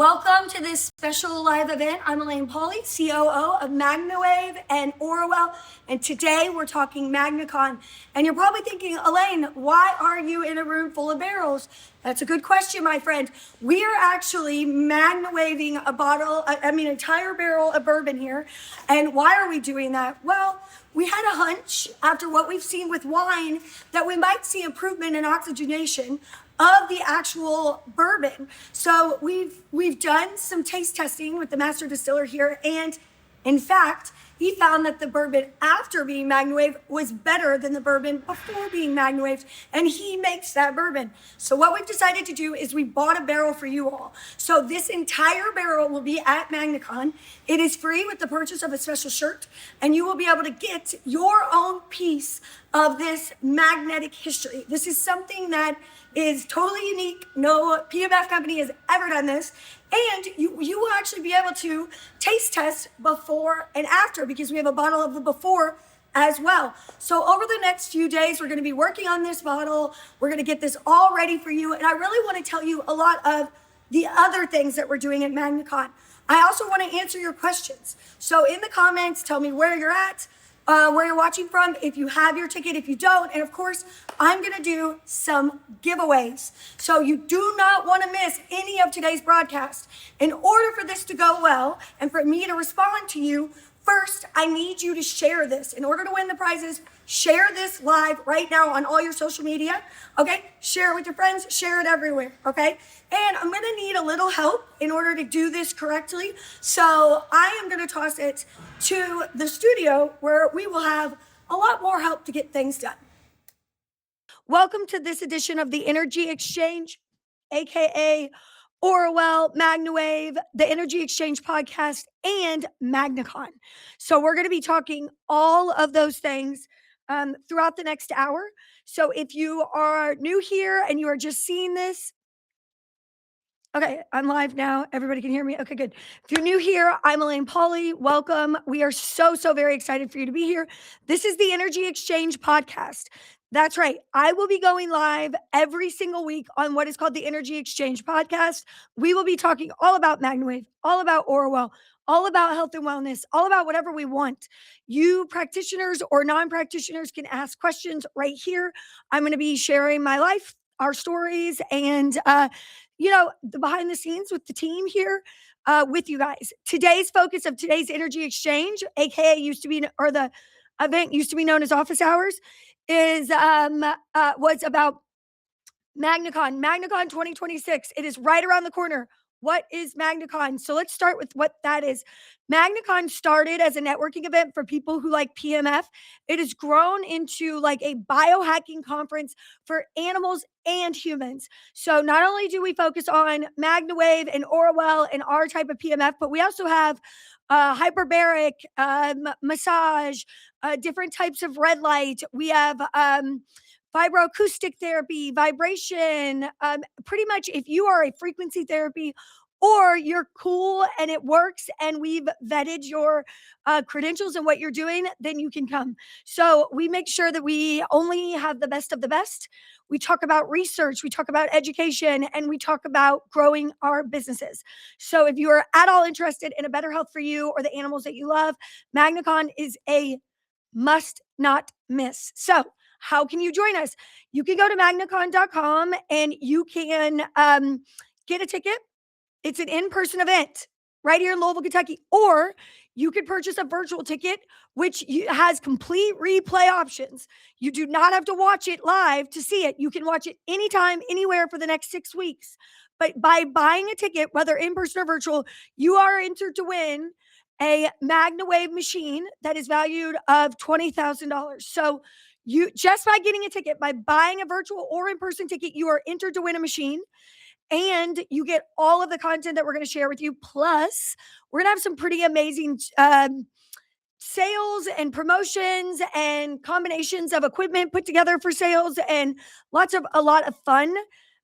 Welcome to this special live event. I'm Alane Paulley, COO of MagnaWave and AuraWell, and today we're talking MagnaCon. And you're probably thinking, Alane, why are you in a room full of barrels? That's a good question, my friend. We are actually MagnaWaving an entire barrel of bourbon here. And why are we doing that? Well, we had a hunch after what we've seen with wine that we might see improvement in oxygenation of the actual bourbon. So we've done some taste testing with the master distiller here, and in fact, he found that the bourbon after being MagnaWaved was better than the bourbon before being MagnaWaved, and he makes that bourbon. So what we've decided to do is we bought a barrel for you all. So this entire barrel will be at MagnaCon. It is free with the purchase of a special shirt, and you will be able to get your own piece of this magnetic history. This is something that is totally unique. No PMF company has ever done this. And you will actually be able to taste test before and after, because we have a bottle of the before as well. So over the next few days, we're going to be working on this bottle. We're going to get this all ready for you. And I really want to tell you a lot of the other things that we're doing at MagnaCon. I also want to answer your questions. So in the comments, tell me where you're at, where you're watching from, if you have your ticket, if you don't. And of course, I'm going to do some giveaways. So you do not want to miss any of today's broadcast. In order for this to go well and for me to respond to you, first, I need you to share this. In order to win the prizes, share this live right now on all your social media, okay? Share it with your friends, share it everywhere, okay? And I'm gonna need a little help in order to do this correctly. So I am gonna toss it to the studio where we will have a lot more help to get things done. Welcome to this edition of the Energy Exchange, AKA AuraWell, MagnaWave, the Energy Exchange podcast, and MagnaCon. So we're going to be talking all of those things throughout the next hour. So if you are new here and you are just seeing this, okay, I'm live now. Everybody can hear me. Okay, good. If you're new here, I'm Alane Paulley. Welcome. We are so very excited for you to be here. This is the Energy Exchange podcast. That's right. I will be going live every single week on what is called the Energy Exchange podcast. We will be talking all about MagnaWave, all about AuraWell, all about health and wellness, all about whatever we want. You practitioners or non-practitioners can ask questions right here. I'm going to be sharing my life, our stories, and the behind the scenes with the team here with you guys. Today's focus of today's Energy Exchange, aka the event used to be known as Office Hours, was about MagnaCon. MagnaCon 2026. It is right around the corner. What is MagnaCon? So let's start with what that is. MagnaCon started as a networking event for people who like PMF. It has grown into like a biohacking conference for animals and humans. So not only do we focus on MagnaWave and AuraWell and our type of PMF, but we also have hyperbaric massage, different types of red light. We have vibroacoustic therapy, vibration. Pretty much if you are a frequency therapy or you're cool and it works and we've vetted your credentials and what you're doing, then you can come. So we make sure that we only have the best of the best. We talk about research, we talk about education, and we talk about growing our businesses. So if you are at all interested in a better health for you or the animals that you love, MagnaCon is a must not miss. So how can you join us? You can go to magnacon.com and you can get a ticket. It's an in-person event right here in Louisville, Kentucky. Or you could purchase a virtual ticket, which has complete replay options. You do not have to watch it live to see it. You can watch it anytime, anywhere for the next 6 weeks. But by buying a ticket, whether in person or virtual, you are entered to win a MagnaWave machine that is valued of $20,000. So you just by getting a ticket, by buying a virtual or in-person ticket, you are entered to win a machine. And you get all of the content that we're going to share with you. Plus, we're going to have some pretty amazing sales and promotions and combinations of equipment put together for sales and a lot of fun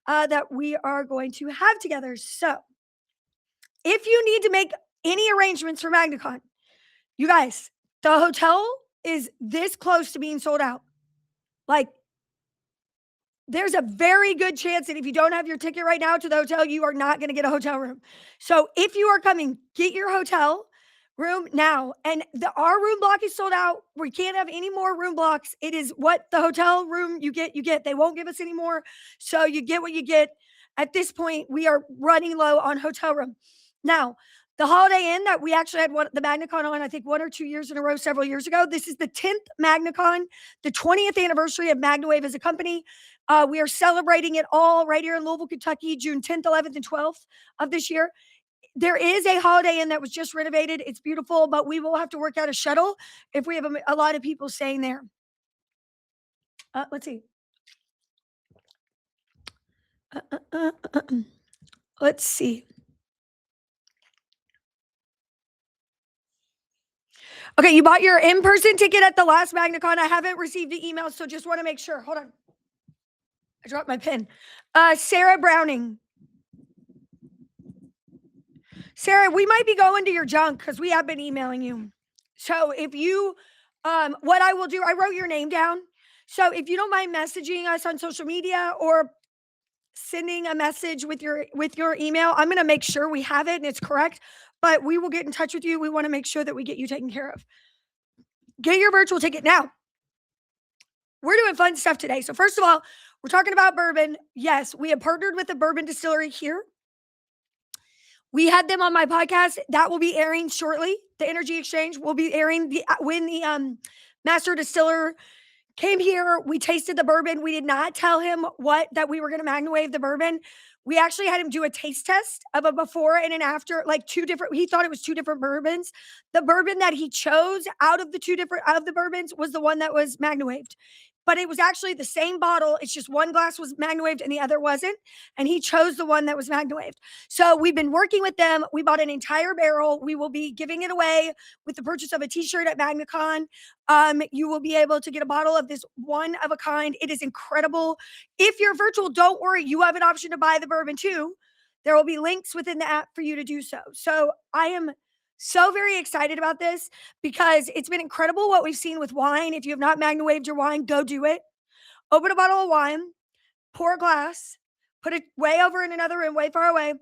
that we are going to have together. So if you need to make any arrangements for MagnaCon, you guys, the hotel is this close to being sold out. Like, there's a very good chance that if you don't have your ticket right now to the hotel, you are not going to get a hotel room. So if you are coming, get your hotel room now. And our room block is sold out. We can't have any more room blocks. It is what the hotel room you get, you get. They won't give us any more. So you get what you get. At this point, we are running low on hotel room. Now, the Holiday Inn that we actually had the MagnaCon on, I think 1 or 2 years in a row, several years ago. This is the 10th MagnaCon, the 20th anniversary of MagnaWave as a company. We are celebrating it all right here in Louisville, Kentucky, June 10th, 11th, and 12th of this year. There is a Holiday Inn that was just renovated. It's beautiful, but we will have to work out a shuttle if we have a lot of people staying there. Let's see. Let's see. Okay, you bought your in-person ticket at the last MagnaCon. I haven't received the email, so just want to make sure. Hold on. I dropped my pen. Sarah Browning. Sarah, we might be going to your junk because we have been emailing you. So if you, what I will do, I wrote your name down. So if you don't mind messaging us on social media or sending a message with your email, I'm going to make sure we have it and it's correct. But we will get in touch with you. We want to make sure that we get you taken care of. Get your virtual ticket now. We're doing fun stuff today. So first of all, we're talking about bourbon. Yes, we have partnered with the Bourbon distillery here. We had them on my podcast. That will be airing shortly. The Energy Exchange will be airing when the master distiller came here. We tasted the bourbon. We did not tell him that we were going to MagnaWave the bourbon. We actually had him do a taste test of a before and an after, like he thought it was 2 different bourbons. The bourbon that he chose out of the bourbons was the one that was MagnaWaved. But it was actually the same bottle. It's just one glass was MagnaWaved and the other wasn't. And he chose the one that was MagnaWaved. So we've been working with them. We bought an entire barrel. We will be giving it away with the purchase of a t-shirt at MagnaCon. You will be able to get a bottle of this one of a kind. It is incredible. If you're virtual, don't worry. You have an option to buy the bourbon too. There will be links within the app for you to do so. So I am so very excited about this because it's been incredible what we've seen with wine. If you have not MagnaWaved your wine, go do it. Open a bottle of wine, pour a glass, put it way over in another room, way far away.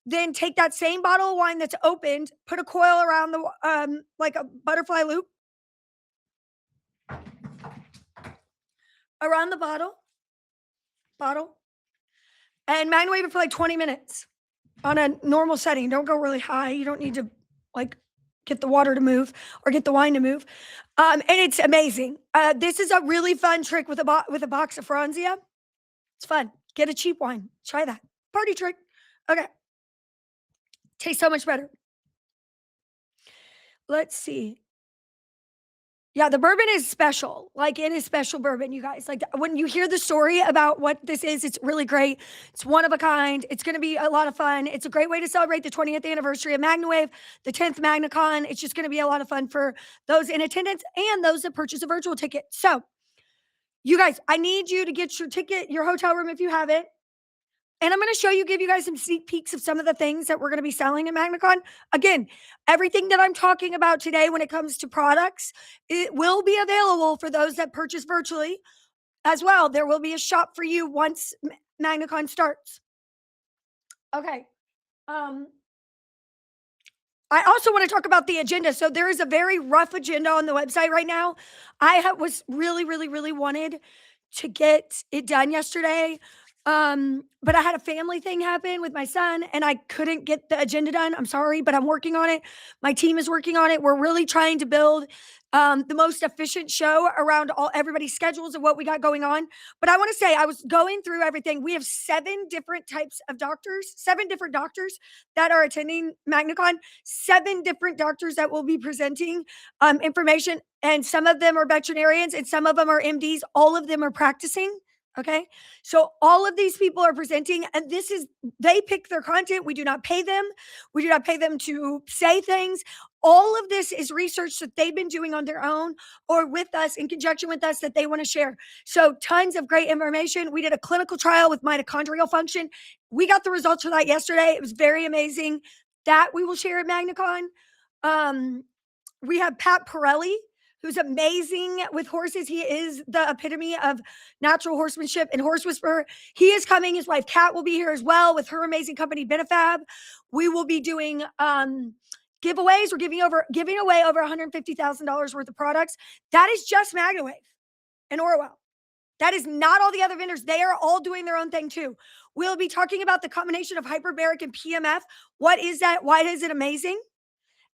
Then take that same bottle of wine that's opened, put a coil around the, like a butterfly loop around the bottle, and MagnaWave it for like 20 minutes on a normal setting. Don't go really high. You don't need to like get the water to move or get the wine to move. And it's amazing. This is a really fun trick with a box of Franzia. It's fun. Get a cheap wine. Try that. Party trick. Okay. Tastes so much better. Let's see. Yeah, the bourbon is special. Like, it is special bourbon, you guys. Like, when you hear the story about what this is, it's really great. It's one of a kind. It's going to be a lot of fun. It's a great way to celebrate the 20th anniversary of MagnaWave, the 10th MagnaCon. It's just going to be a lot of fun for those in attendance and those that purchase a virtual ticket. So, you guys, I need you to get your ticket, your hotel room if you have it. And I'm going to give you guys some sneak peeks of some of the things that we're going to be selling at MagnaCon. Again, everything that I'm talking about today when it comes to products, it will be available for those that purchase virtually as well. There will be a shop for you once MagnaCon starts. Okay. I also want to talk about the agenda. So there is a very rough agenda on the website right now. Was really wanted to get it done yesterday. But I had a family thing happen with my son and I couldn't get the agenda done. I'm sorry, but I'm working on it. My team is working on it. We're really trying to build the most efficient show around everybody's schedules of what we got going on. But I want to say, I was going through everything. We have 7 different types of doctors, 7 different doctors that are attending MagnaCon, 7 different doctors that will be presenting information. And some of them are veterinarians and some of them are MDs. All of them are practicing. Okay. So all of these people are presenting and they pick their content. We do not pay them. We do not pay them to say things. All of this is research that they've been doing on their own or with us in conjunction with us that they want to share. So tons of great information. We did a clinical trial with mitochondrial function. We got the results for that yesterday. It was very amazing. That we will share at MagnaCon. We have Kat Parelli, who's amazing with horses. He is the epitome of natural horsemanship and horse whisperer. He is coming. His wife, Kat, will be here as well with her amazing company, Benefab. We will be doing giveaways. We're giving away over $150,000 worth of products. That is just MagnaWave and AuraWell. That is not all the other vendors. They are all doing their own thing too. We'll be talking about the combination of hyperbaric and PMF. What is that? Why is it amazing?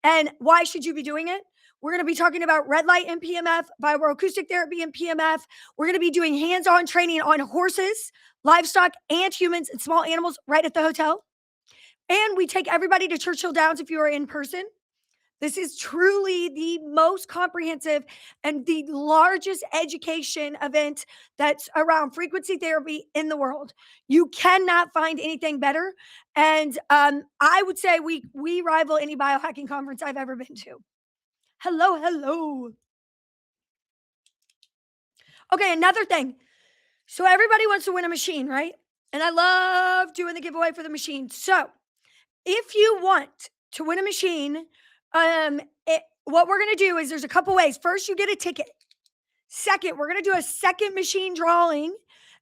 And why should you be doing it? We're going to be talking about red light and PMF, vibroacoustic therapy and PMF. We're going to be doing hands-on training on horses, livestock, and humans and small animals right at the hotel. And we take everybody to Churchill Downs if you are in person. This is truly the most comprehensive and the largest education event that's around frequency therapy in the world. You cannot find anything better. And I would say we rival any biohacking conference I've ever been to. Hello, hello. Okay, another thing. So everybody wants to win a machine, right? And I love doing the giveaway for the machine. So if you want to win a machine, what we're going to do is there's a couple ways. First, you get a ticket. Second, we're going to do a second machine drawing,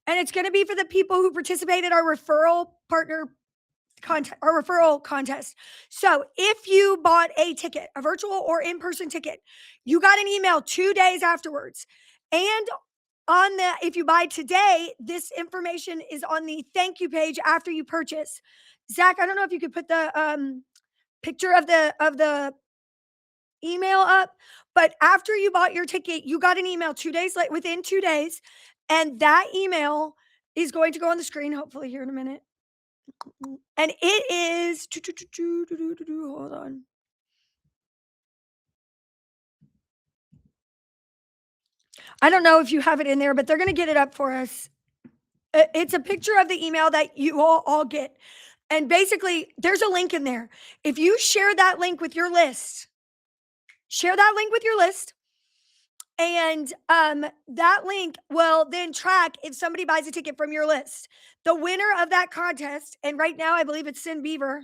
and it's going to be for the people who participated in our referral contest. So if you bought a ticket, a virtual or in-person ticket, you got an email 2 days afterwards. And if you buy today, this information is on the thank you page after you purchase. Zach, I don't know if you could put the picture of the email up, but after you bought your ticket, you got an email 2 days within 2 days, and that email is going to go on the screen hopefully here in a minute. And it is hold on. I don't know if you have it in there, but they're going to get it up for us. It's a picture of the email that you all get. And basically, there's a link in there. If you share that link with your list, and that link will then track if somebody buys a ticket from your list. The winner of that contest, and right now I believe it's Sin Beaver,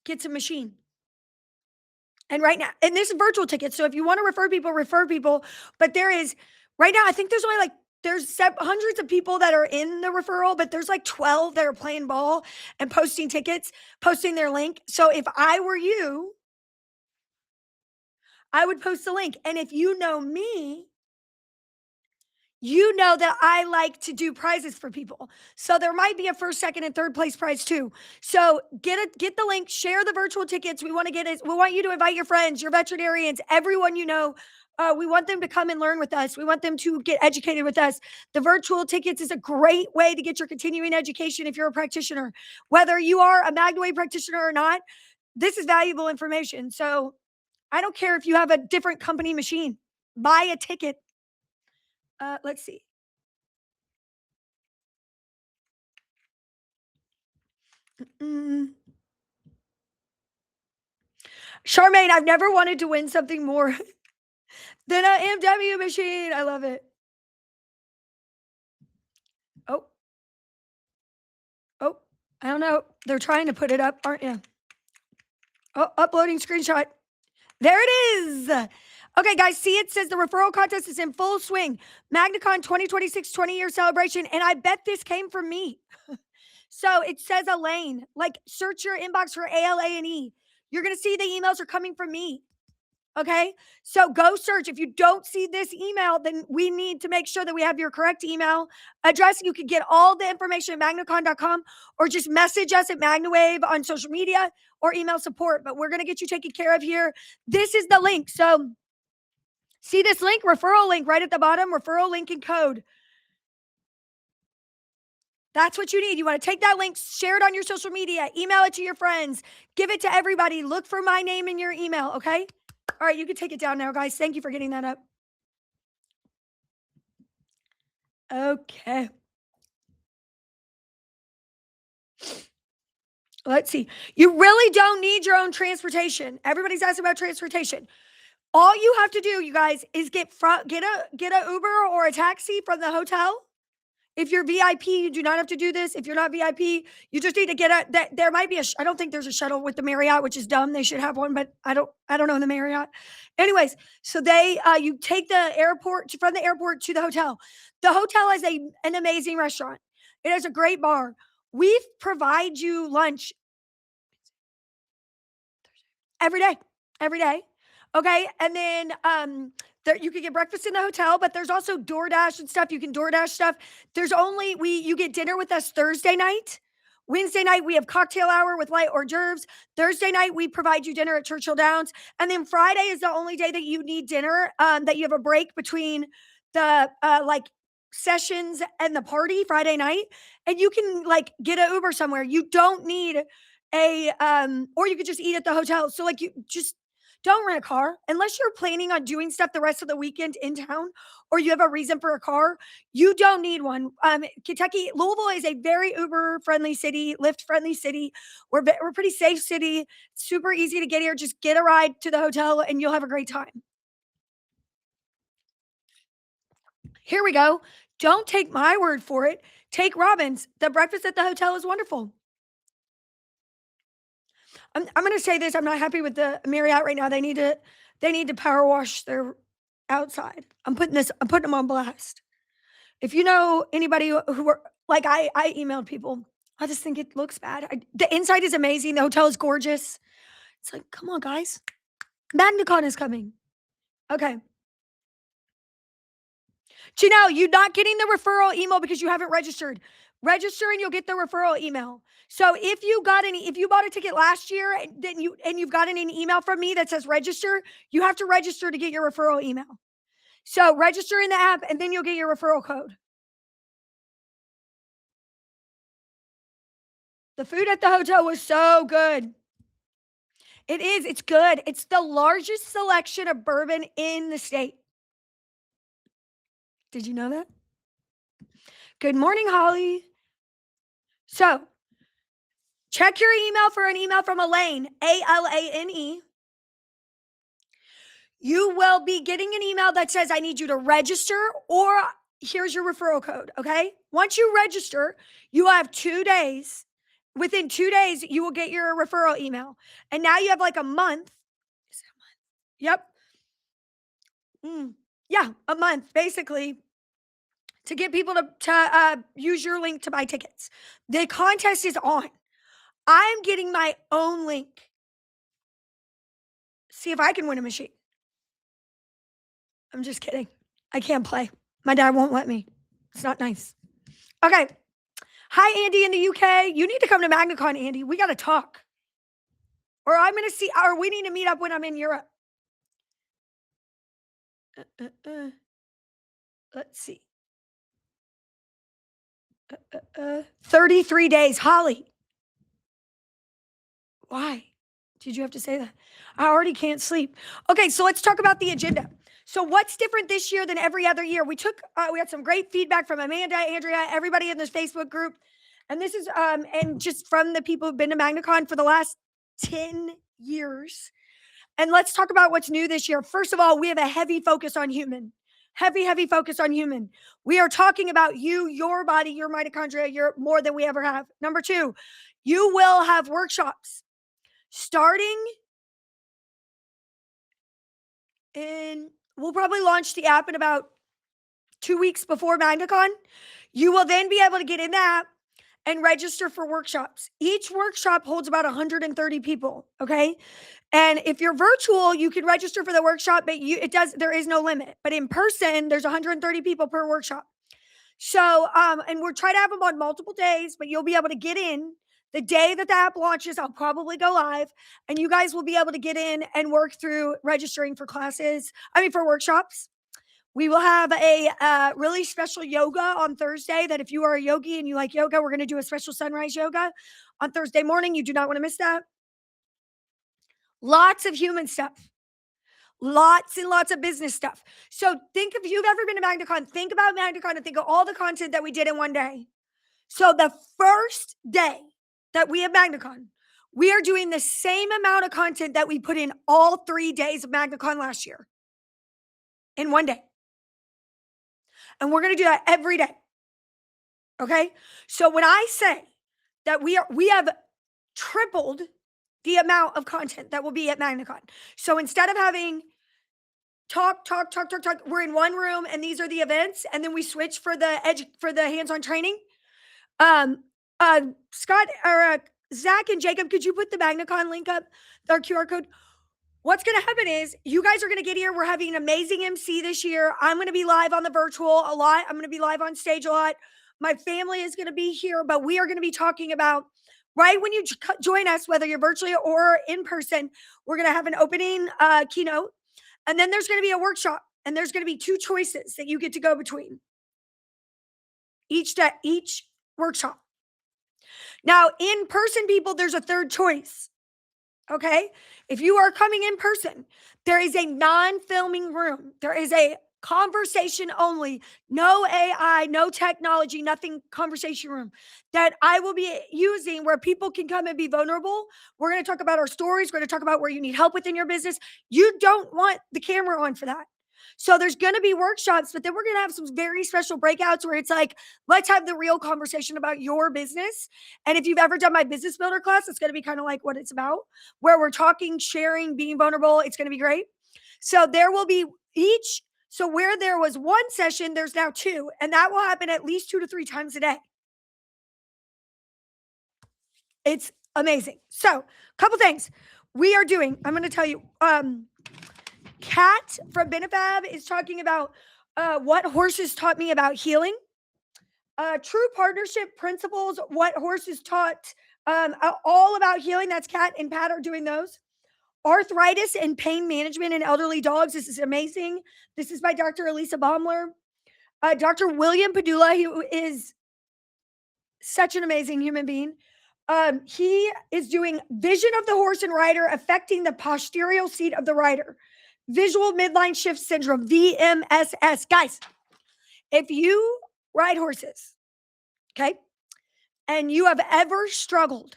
gets a machine. And right now, and this is virtual tickets. So if you want to refer people. But there is, right now, I think there's only there's hundreds of people that are in the referral, but there's 12 that are playing ball and posting tickets, posting their link. So if I were you, I would post the link. And if you know me, you know that I like to do prizes for people. So there might be a first, second, and third place prize too. So get the link, share the virtual tickets. We want you to invite your friends, your veterinarians, everyone you know. We want them to come and learn with us. We want them to get educated with us. The virtual tickets is a great way to get your continuing education if you're a practitioner. Whether you are a MagnaWave practitioner or not, this is valuable information. So I don't care if you have a different company machine. Buy a ticket. Let's see. Charmaine, I've never wanted to win something more than an MW machine. I love it. Oh, I don't know. They're trying to put it up, aren't you? Oh, uploading screenshot. There it is. Okay, guys, see, it says the referral contest is in full swing. MagnaCon 2026 20-year celebration, and I bet this came from me. So it says Alane. Search your inbox for ALANE. You're going to see the emails are coming from me. Okay, so go search. If you don't see this email, then we need to make sure that we have your correct email address. You can get all the information at magnacon.com or just message us at MagnaWave on social media or email support. But we're going to get you taken care of here. This is the link. So see this link, referral link right at the bottom, referral link and code. That's what you need. You want to take that link, share it on your social media, email it to your friends, give it to everybody. Look for my name in your email, okay? All right, you can take it down now, guys. Thank you for getting that up. Okay. Let's see. You really don't need your own transportation. Everybody's asking about transportation. All you have to do, you guys, is get a Uber or a taxi from the hotel. If you're VIP, you do not have to do this. If you're not VIP, you just need to get a that there might be I don't think there's a shuttle with the Marriott, which is dumb. They should have one, but I don't know the Marriott. Anyways, so they you take the airport from the airport to the hotel. The hotel has an amazing restaurant. It has a great bar. We provide you lunch every day, every day. Okay, and then there you can get breakfast in the hotel, but there's also DoorDash and stuff. You can DoorDash stuff. There's only we you get dinner with us Thursday night. Wednesday night we have cocktail hour with light hors d'oeuvres. Thursday night we provide you dinner at Churchill Downs, and then Friday is the only day that you need dinner. That you have a break between the like sessions and the party Friday night, and you can like get an Uber somewhere. You don't need or you could just eat at the hotel. So like you just don't rent a car unless you're planning on doing stuff the rest of the weekend in town or you have a reason for a car. You don't need one. Kentucky, Louisville is a very Uber friendly city, Lyft friendly city. We're a pretty safe city. Super easy to get here. Just get a ride to the hotel and you'll have a great time. Here we go. Don't take my word for it. Take Robin's. The breakfast at the hotel is wonderful. I'm gonna say this. I'm not happy with the Marriott right now. They need to power wash their outside. I'm putting them on blast. If you know anybody who were like I emailed people. I just think it looks bad. The inside is amazing. The hotel is gorgeous. It's like, come on, guys. MagnaCon is coming. Okay. Janelle, you're not getting the referral email because you haven't registered. Register and you'll get the referral email. So if you bought a ticket last year and you've gotten an email from me that says register, you have to register to get your referral email. So register in the app and then you'll get your referral code. The food at the hotel was so good. It is. It's good. It's the largest selection of bourbon in the state. Did you know that? Good morning, Holly. So check your email for an email from Alane, Alane. You will be getting an email that says, I need you to register or here's your referral code. Okay. Once you register, you have 2 days. Within 2 days, you will get your referral email. And now you have like a month. Is it a month? Yep. Yeah, a month basically to get people to use your link to buy tickets. The contest is on. I'm getting my own link. See if I can win a machine. I'm just kidding. I can't play. My dad won't let me. It's not nice. Okay. Hi, Andy in the UK. You need to come to MagnaCon, Andy. We got to talk. Or I'm going to see, or we need to meet up when I'm in Europe. Let's see. 33 days. Holly. Why did you have to say that? I already can't sleep. Okay, so let's talk about the agenda. So what's different this year than every other year? We had some great feedback from Amanda, Andrea, everybody in this Facebook group. And this is and just from the people who've been to MagnaCon for the last 10 years. And let's talk about what's new this year. First of all, we have a heavy focus on human. Heavy focus on human. We are talking about you, your body, your mitochondria, your more than we ever have. Number 2, you will have workshops starting in, we'll probably launch the app in about 2 weeks before MagnaCon. You will then be able to get in the app and register for workshops. Each workshop holds about 130 people, okay? And if you're virtual, you can register for the workshop, but there is no limit. But in person, there's 130 people per workshop. So, and we're trying to have them on multiple days, but you'll be able to get in the day that the app launches. I'll probably go live and you guys will be able to get in and work through registering for for workshops. We will have a really special yoga on Thursday that if you are a yogi and you like yoga, we're going to do a special sunrise yoga on Thursday morning. You do not want to miss that. Lots of human stuff. Lots and lots of business stuff. So think if you've ever been to MagnaCon, think about MagnaCon and think of all the content that we did in one day. So the first day that we have MagnaCon, we are doing the same amount of content that we put in all 3 days of MagnaCon last year in one day. And we're going to do that every day. Okay. So when I say that we have tripled the amount of content that will be at MagnaCon. So instead of having talk, we're in one room and these are the events, and then we switch for the hands-on training. Scott or Zach and Jacob, could you put the MagnaCon link up, our QR code? What's going to happen is you guys are going to get here. We're having an amazing MC this year. I'm going to be live on the virtual a lot. I'm going to be live on stage a lot. My family is going to be here, but we are going to be talking about right when you join us, whether you're virtually or in person, we're going to have an opening keynote, and then there's going to be a workshop, and there's going to be two choices that you get to go between each workshop. Now, in person people, there's a third choice. Okay. If you are coming in person, there is a non-filming room. There is a conversation only, no AI, no technology, nothing, conversation room that I will be using where people can come and be vulnerable. We're going to talk about our stories. We're going to talk about where you need help within your business. You don't want the camera on for that. So there's going to be workshops, but then we're going to have some very special breakouts where it's like, let's have the real conversation about your business. And if you've ever done my business builder class, it's going to be kind of like what it's about, where we're talking, sharing, being vulnerable. It's going to be great. So there will be so where there was one session, there's now two, and that will happen at least 2 to 3 times a day. It's amazing. So a couple things we are doing. I'm going to tell you, Kat from Benefab is talking about what horses taught me about healing. True partnership principles, what horses taught all about healing. That's Kat and Pat are doing those. Arthritis and pain management in elderly dogs. This is amazing. This is by Dr. Elisa Baumler. Dr. William Padula, who is such an amazing human being. He is doing vision of the horse and rider affecting the postural seat of the rider. Visual midline shift syndrome, VMSS. Guys, if you ride horses, okay, and you have ever struggled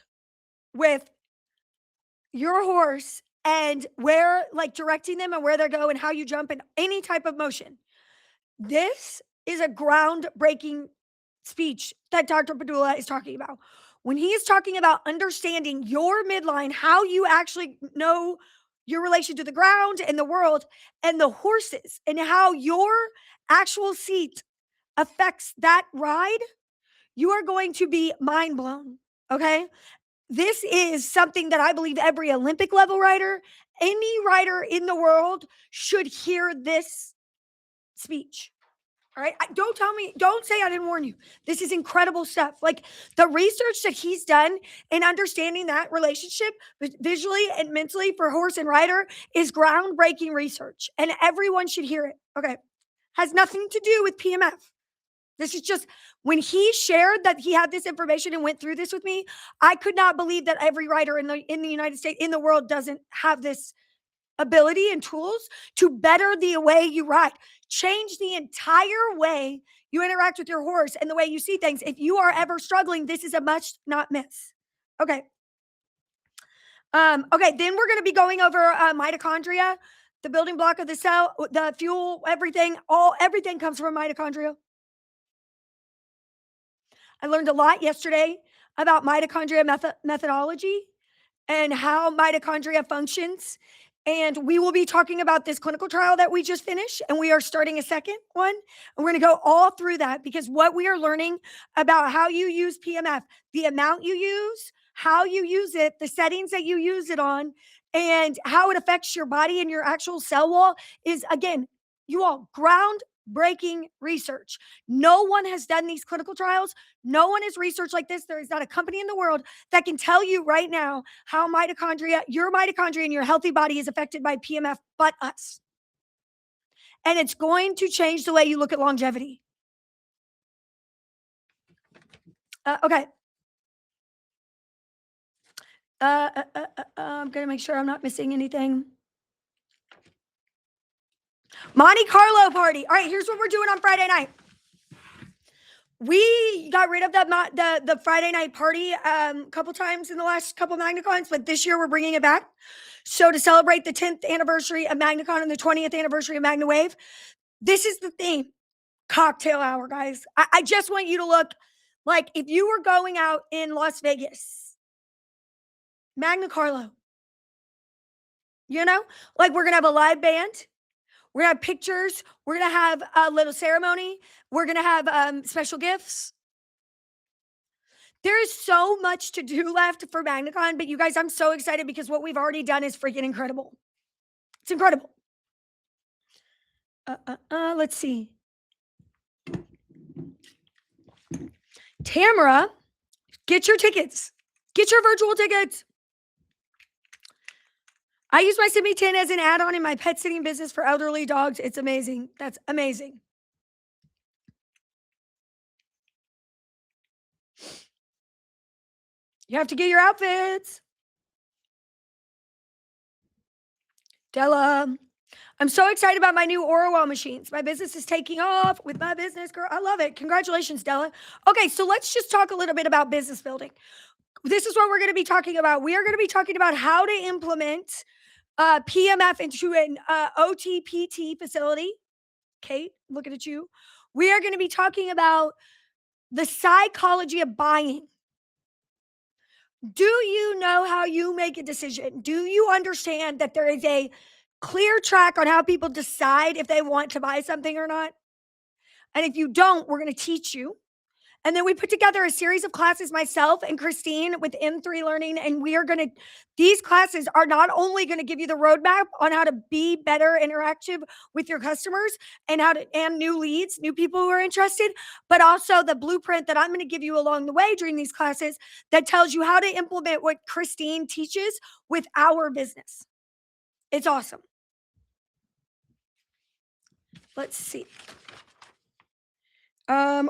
with your horse and where, like, directing them and where they go and how you jump and any type of motion, this is a groundbreaking speech that Dr. Padula is talking about. When he is talking about understanding your midline, how you actually know your relation to the ground and the world and the horses and how your actual seat affects that ride, you are going to be mind blown. Okay. This is something that I believe every Olympic level rider, any rider in the world should hear this speech. All right. Don't say I didn't warn you. This is incredible stuff. Like the research that he's done in understanding that relationship visually and mentally for horse and rider is groundbreaking research, and everyone should hear it. Okay. Has nothing to do with PMF. This is just when he shared that he had this information and went through this with me, I could not believe that every rider in the United States, in the world, doesn't have this ability and tools to better the way you ride, change the entire way you interact with your horse and the way you see things. If you are ever struggling, this is a must not miss. Okay. Okay. Then we're going to be going over mitochondria, the building block of the cell, the fuel, everything comes from mitochondria. I learned a lot yesterday about mitochondria methodology and how mitochondria functions. And we will be talking about this clinical trial that we just finished, and we are starting a second one. And we're going to go all through that because what we are learning about how you use PMF, the amount you use, how you use it, the settings that you use it on, and how it affects your body and your actual cell wall is, again, you all, groundbreaking research. No one has done these clinical trials. No one has researched like this. There is not a company in the world that can tell you right now how your mitochondria in your healthy body is affected by PMF but us. And it's going to change the way you look at longevity. Okay. I'm going to make sure I'm not missing anything. Monte Carlo party. All right, here's what we're doing on Friday night. We got rid of the Friday night party a couple times in the last couple MagnaCons, but this year we're bringing it back. So to celebrate the 10th anniversary of MagnaCon and the 20th anniversary of MagnaWave, this is the theme. Cocktail hour, guys. I just want you to look Like if you were going out in Las Vegas, Magna Carlo, you know, like we're gonna have a live band. We're gonna have pictures. We're gonna have a little ceremony. We're gonna have special gifts. There is so much to do left for MagnaCon, but you guys, I'm so excited because what we've already done is freaking incredible. It's incredible. Let's see. Tamara, get your tickets. Get your virtual tickets. I use my Simi 10 as an add-on in my pet sitting business for elderly dogs. It's amazing. That's amazing. You have to get your outfits. Della, I'm so excited about my new AuraWell machines. My business is taking off with my business, girl. I love it. Congratulations, Della. Okay, so let's just talk a little bit about business building. This is what we're going to be talking about. We are going to be talking about how to implement PMF into an OTPT facility. Kate, looking at you. We are going to be talking about the psychology of buying. Do you know how you make a decision? Do you understand that there is a clear track on how people decide if they want to buy something or not? And if you don't, we're going to teach you. And then we put together a series of classes, myself and Christine with M3 Learning. And we are going to, these classes are not only going to give you the roadmap on how to be better interactive with your customers and how to, and new leads, new people who are interested, but also the blueprint that I'm going to give you along the way during these classes that tells you how to implement what Christine teaches with our business. It's awesome. Let's see.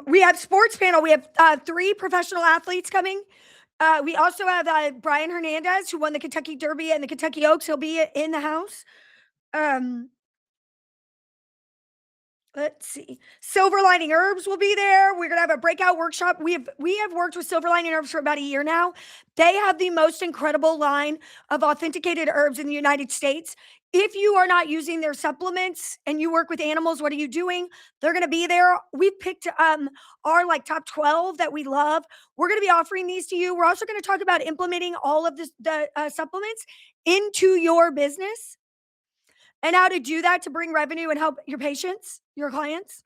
We have sports panel. We have 3 professional athletes coming. We also have Brian Hernandez, who won the Kentucky Derby and the Kentucky Oaks. He'll be in the house. Let's see. Silver Lining Herbs will be there. We're gonna have a breakout workshop. We have worked with Silver Lining Herbs for about a year now. They have the most incredible line of authenticated herbs in the United States. If you are not using their supplements and you work with animals, what are you doing? They're gonna be there. We've picked our like top 12 that we love. We're gonna be offering these to you. We're also gonna talk about implementing all of the supplements into your business and how to do that to bring revenue and help your patients, your clients.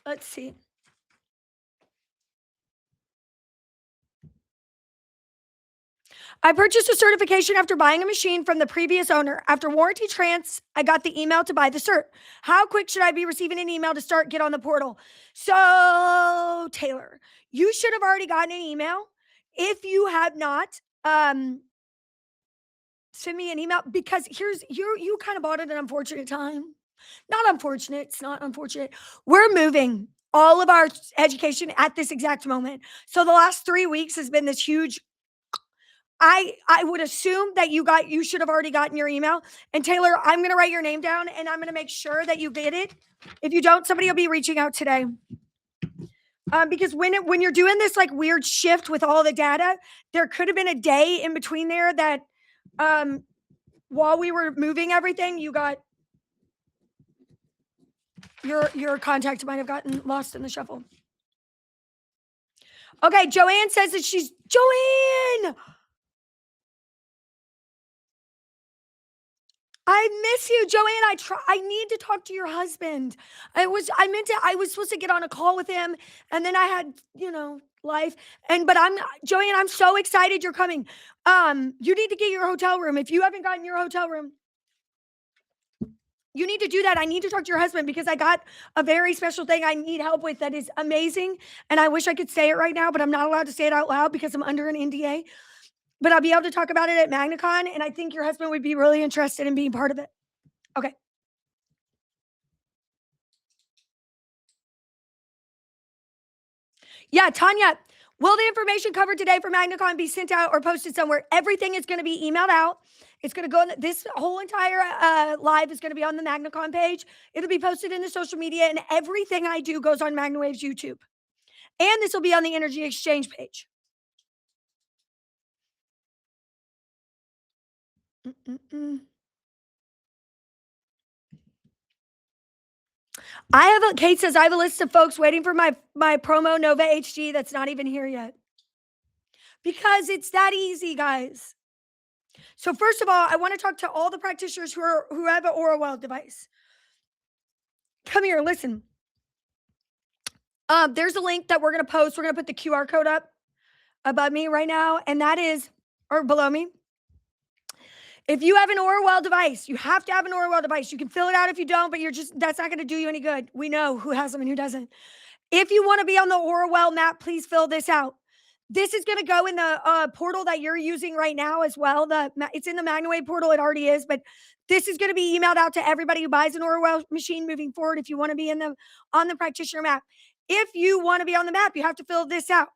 Let's see. I purchased a certification after buying a machine from the previous owner. After warranty trans, I got the email to buy the cert. How quick should I be receiving an email to start get on the portal? So, Taylor, you should have already gotten an email. If you have not, send me an email because here's you kind of bought it at an unfortunate time. Not unfortunate, it's not unfortunate. We're moving all of our education at this exact moment. So the last 3 weeks has been this huge. I would assume that you should have already gotten your email. And Taylor, I'm gonna write your name down and I'm gonna make sure that you get it. If you don't, somebody will be reaching out today. Because when you're doing this like weird shift with all the data, there could have been a day in between there that while we were moving everything, you got your contact might have gotten lost in the shuffle. Okay, Joanne says that she's Joanne. I miss you, Joanne. I need to talk to your husband. I was supposed to get on a call with him and then I had, life. But Joanne, I'm so excited you're coming. You need to get your hotel room. If you haven't gotten your hotel room, you need to do that. I need to talk to your husband because I got a very special thing I need help with that is amazing. And I wish I could say it right now, but I'm not allowed to say it out loud because I'm under an NDA. But I'll be able to talk about it at MagnaCon, and I think your husband would be really interested in being part of it. Okay. Yeah, Tanya, will the information covered today for MagnaCon be sent out or posted somewhere? Everything is going to be emailed out. It's going to go on this whole entire live is going to be on the MagnaCon page. It'll be posted in the social media, and everything I do goes on MagnaWave's YouTube. And this will be on the Energy Exchange page. Kate says, I have a list of folks waiting for my promo Nova HD that's not even here yet. Because it's that easy, guys. So first of all, I want to talk to all the practitioners who have an AuraWell device. Come here, listen. There's a link that we're going to post. We're going to put the QR code up above me right now, and that is, or below me. If you have an AuraWell device, you have to have an AuraWell device. You can fill it out if you don't, but that's not going to do you any good. We know who has them and who doesn't. If you want to be on the AuraWell map, please fill this out. This is going to go in the portal that you're using right now as well. It's in the MagnaWave portal. It already is, but this is going to be emailed out to everybody who buys an AuraWell machine moving forward. If you want to be on the practitioner map, if you want to be on the map, you have to fill this out.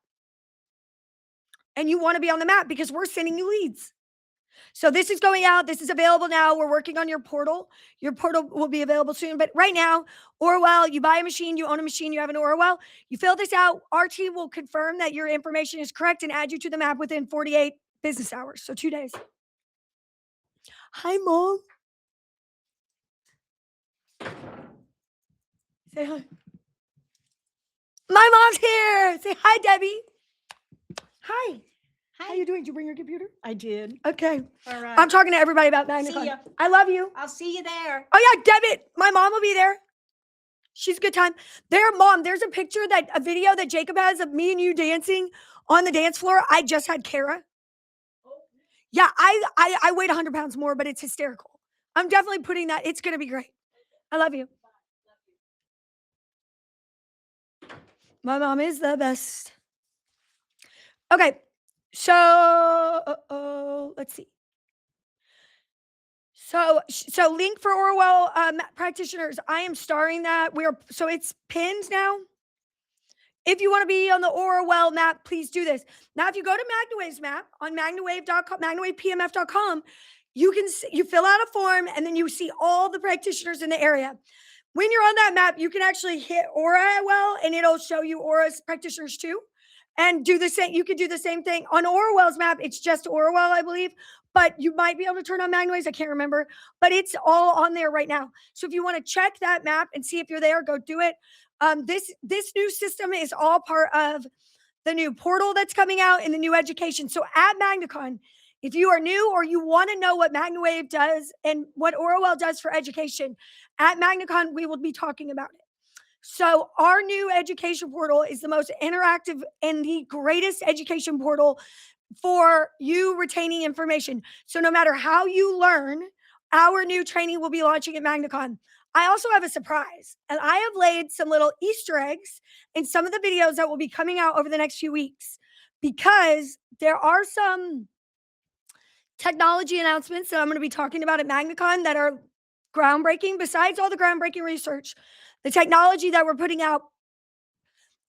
And you want to be on the map because we're sending you leads. So this is going out. This is available now. We're working on your portal. Your portal will be available soon. But right now, AuraWell, you buy a machine, you own a machine, you have an AuraWell. You fill this out. Our team will confirm that your information is correct and add you to the map within 48 business hours. So 2 days. Hi, Mom. Say hi. My mom's here. Say hi, Debbie. Hi. How you doing? Did you bring your computer? I did. Okay. All right. I'm talking to everybody about MagnaCon. See ya. I love you. I'll see you there. Oh, yeah, Debbie. My mom will be there. She's a good time. Mom, there's a video that Jacob has of me and you dancing on the dance floor. I just had Kara. Yeah, I weighed 100 pounds more, but it's hysterical. I'm definitely putting that. It's going to be great. I love you. My mom is the best. Okay. So, let's see. So link for AuraWell practitioners. I am starring that. So it's pinned now. If you want to be on the AuraWell map, please do this. Now, if you go to MagnaWave's map on MagnaWave.com, MagnaWavePMF.com, you fill out a form and then you see all the practitioners in the area. When you're on that map, you can actually hit AuraWell and it'll show you Aura's practitioners too. And do the same. You could do the same thing on AuraWell's map. It's just AuraWell, I believe, but you might be able to turn on MagnaWaves. I can't remember, but it's all on there right now. So if you want to check that map and see if you're there, go do it. This new system is all part of the new portal that's coming out and the new education. So at MagnaCon, if you are new or you want to know what MagnaWave does and what AuraWell does for education, at MagnaCon, we will be talking about it. So our new education portal is the most interactive and the greatest education portal for you retaining information. So no matter how you learn, our new training will be launching at MagnaCon. I also have a surprise, and I have laid some little Easter eggs in some of the videos that will be coming out over the next few weeks because there are some technology announcements that I'm going to be talking about at MagnaCon that are groundbreaking. Besides all the groundbreaking research, the technology that we're putting out.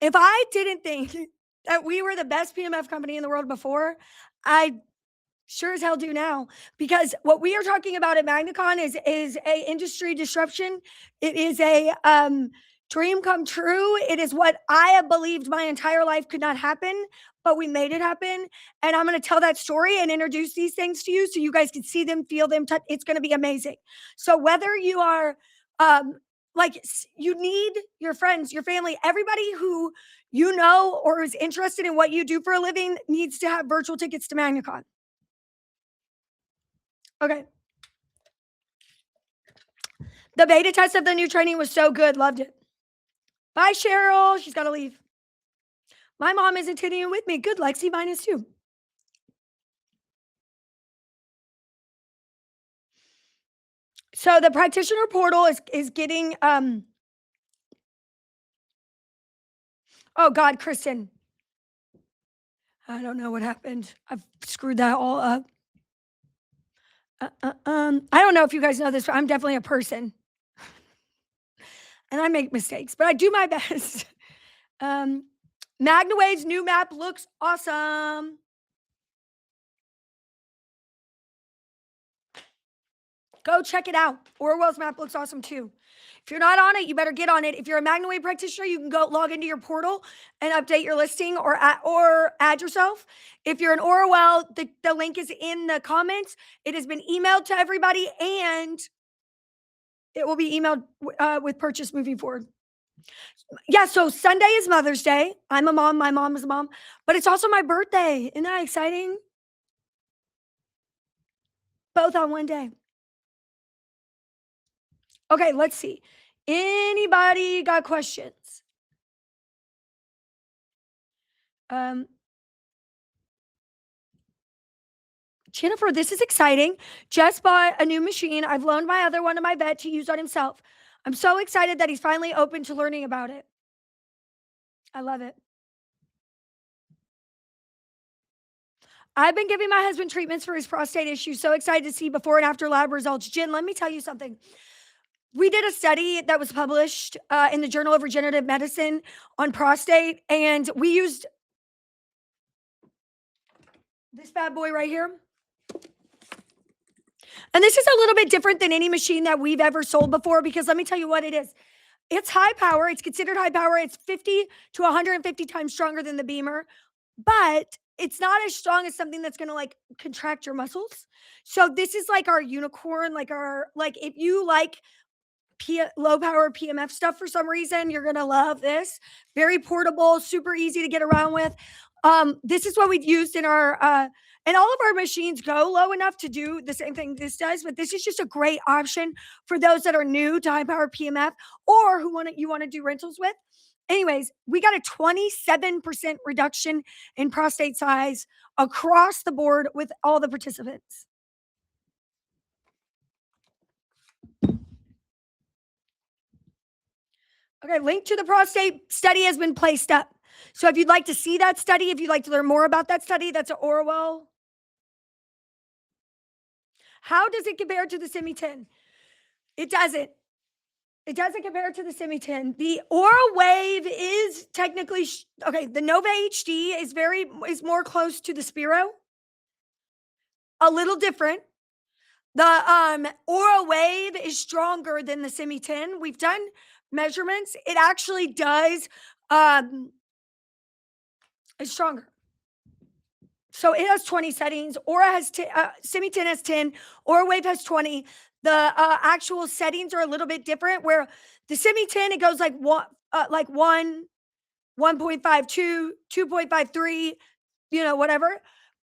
If I didn't think that we were the best PMF company in the world before, I sure as hell do now. Because what we are talking about at MagnaCon is a industry disruption. It is a dream come true. It is what I have believed my entire life could not happen, but we made it happen. And I'm going to tell that story and introduce these things to you so you guys can see them, feel them, touch. It's going to be amazing. So whether you are you need your friends, your family, everybody who you know or is interested in what you do for a living needs to have virtual tickets to MagnaCon. Okay. The beta test of the new training was so good. Loved it. Bye, Cheryl. She's got to leave. My mom isn't tuning with me. Good, Lexi. Mine is too. So the practitioner portal is getting oh God, Kristen. I don't know what happened. I've screwed that all up. I don't know if you guys know this, but I'm definitely a person. And I make mistakes, but I do my best. MagnaWave's new map looks awesome. Go check it out. AuraWell's map looks awesome too. If you're not on it, you better get on it. If you're a MagnaWave practitioner, you can go log into your portal and update your listing or add yourself. If you're an AuraWell, the link is in the comments. It has been emailed to everybody and It will be emailed with purchase moving forward. Yeah, so Sunday is Mother's Day. I'm a mom. My mom is a mom, but it's also my birthday. Isn't that exciting? Both on one day. Okay, let's see. Anybody got questions? Um, Jennifer, this is exciting. Just bought a new machine. I've loaned my other one to my vet to use on himself. I'm so excited that he's finally open to learning about it. I love it. I've been giving my husband treatments for his prostate issue. So excited to see before and after lab results. Jen, let me tell you something. We did a study that was published in the Journal of Regenerative Medicine on prostate, and we used this bad boy right here. And this is a little bit different than any machine that we've ever sold before, because let me tell you what it is. It's high power. It's considered high power. It's 50 to 150 times stronger than the Beamer, but it's not as strong as something that's going to like contract your muscles. So this is like our unicorn, like if you like low power PMF stuff for some reason, you're going to love this. Very portable, super easy to get around with. This is what we've used in our, and all of our machines go low enough to do the same thing this does, but this is just a great option for those that are new to high power PMF or who you want to do rentals with. Anyways, we got a 27% reduction in prostate size across the board with all the participants. Okay, link to the prostate study has been placed up. So if you'd like to see that study, if you'd like to learn more about that study, that's at AuraWell. How does it compare to the Semi-10? It doesn't. It doesn't compare to the Semi-10. The AuraWave is technically, okay, the Nova HD is more close to the Spiro. A little different. The AuraWave is stronger than the Semi-10. We've done measurements. It actually does, it's stronger. So it has 20 settings. Semi-10 has 10. AuraWave has 20. The actual settings are a little bit different. Where the Semi-10 it goes like 1, 1.52, 2.53, whatever.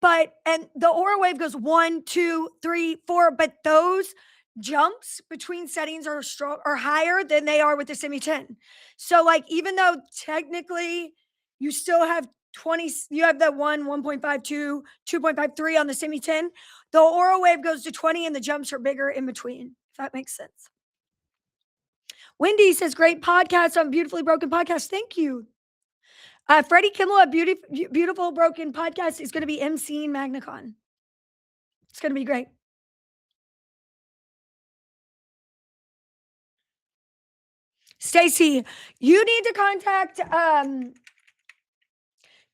And the AuraWave goes 1, 2, 3, 4. But those jumps between settings are higher than they are with the Semi-10. So like even though technically you still have 20, you have the 1.52, 2.53 on the Semi-10. The AuraWave goes to 20 and the jumps are bigger in between, if that makes sense. Wendy says, great podcast on Beautifully Broken Podcast. Thank you. Freddie Kimmel at Beautiful Broken Podcast is going to be emceeing MagnaCon. It's going to be great. Stacy, you need to contact,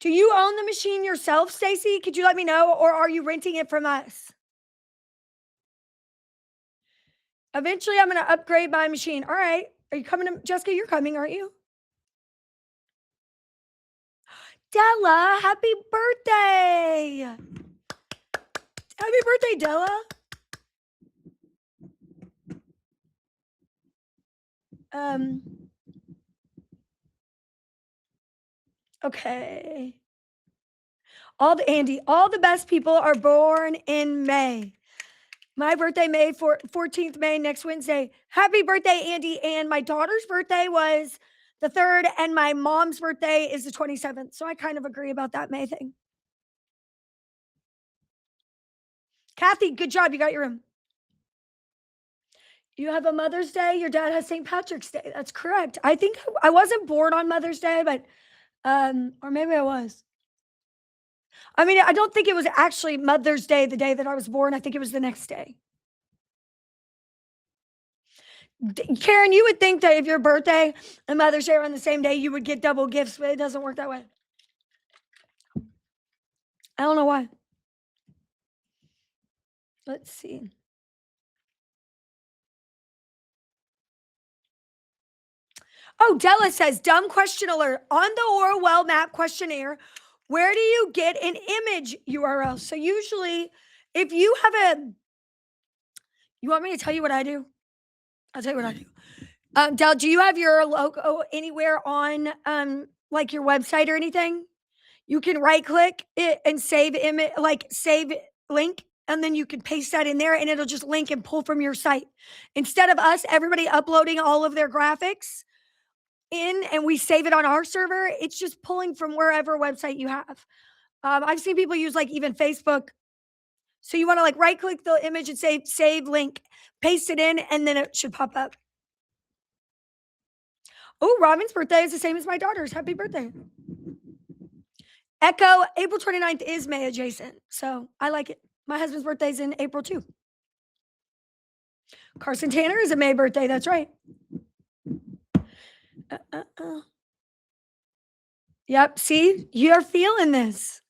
do you own the machine yourself, Stacy? Could you let me know, or are you renting it from us? Eventually, I'm going to upgrade my machine. All right. Are you coming? Jessica, you're coming, aren't you? Della, happy birthday. Happy birthday, Della. Okay. All the best people are born in May. My birthday, May 14th, May, next Wednesday. Happy birthday, Andy. And my daughter's birthday was the 3rd, and my mom's birthday is the 27th. So I kind of agree about that May thing. Kathy, good job. You got your room. You have a Mother's Day. Your dad has St. Patrick's Day. That's correct. I think I wasn't born on Mother's Day, but, or maybe I was. I mean, I don't think it was actually Mother's Day, the day that I was born. I think it was the next day. Karen, you would think that if your birthday and Mother's Day are on the same day, you would get double gifts, but it doesn't work that way. I don't know why. Let's see. Oh, Della says, dumb question alert. On the AuraWell map questionnaire, where do you get an image URL? So usually, if you have you want me to tell you what I do? I'll tell you what I do. Del, do you have your logo anywhere on like your website or anything? You can right click it and save image, like save link, and then you can paste that in there and it'll just link and pull from your site. Instead of us, everybody uploading all of their graphics in and we save it on our server, it's just pulling from wherever website you have. I've seen people use like even Facebook. So you want to like right click the image and say save link, paste it in, and then it should pop up. Oh, Robin's birthday is the same as my daughter's. Happy birthday. Echo, April 29th is May adjacent. So I like it. My husband's birthday's in April too. Carson Tanner is a May birthday. That's right. Yep. See, you're feeling this.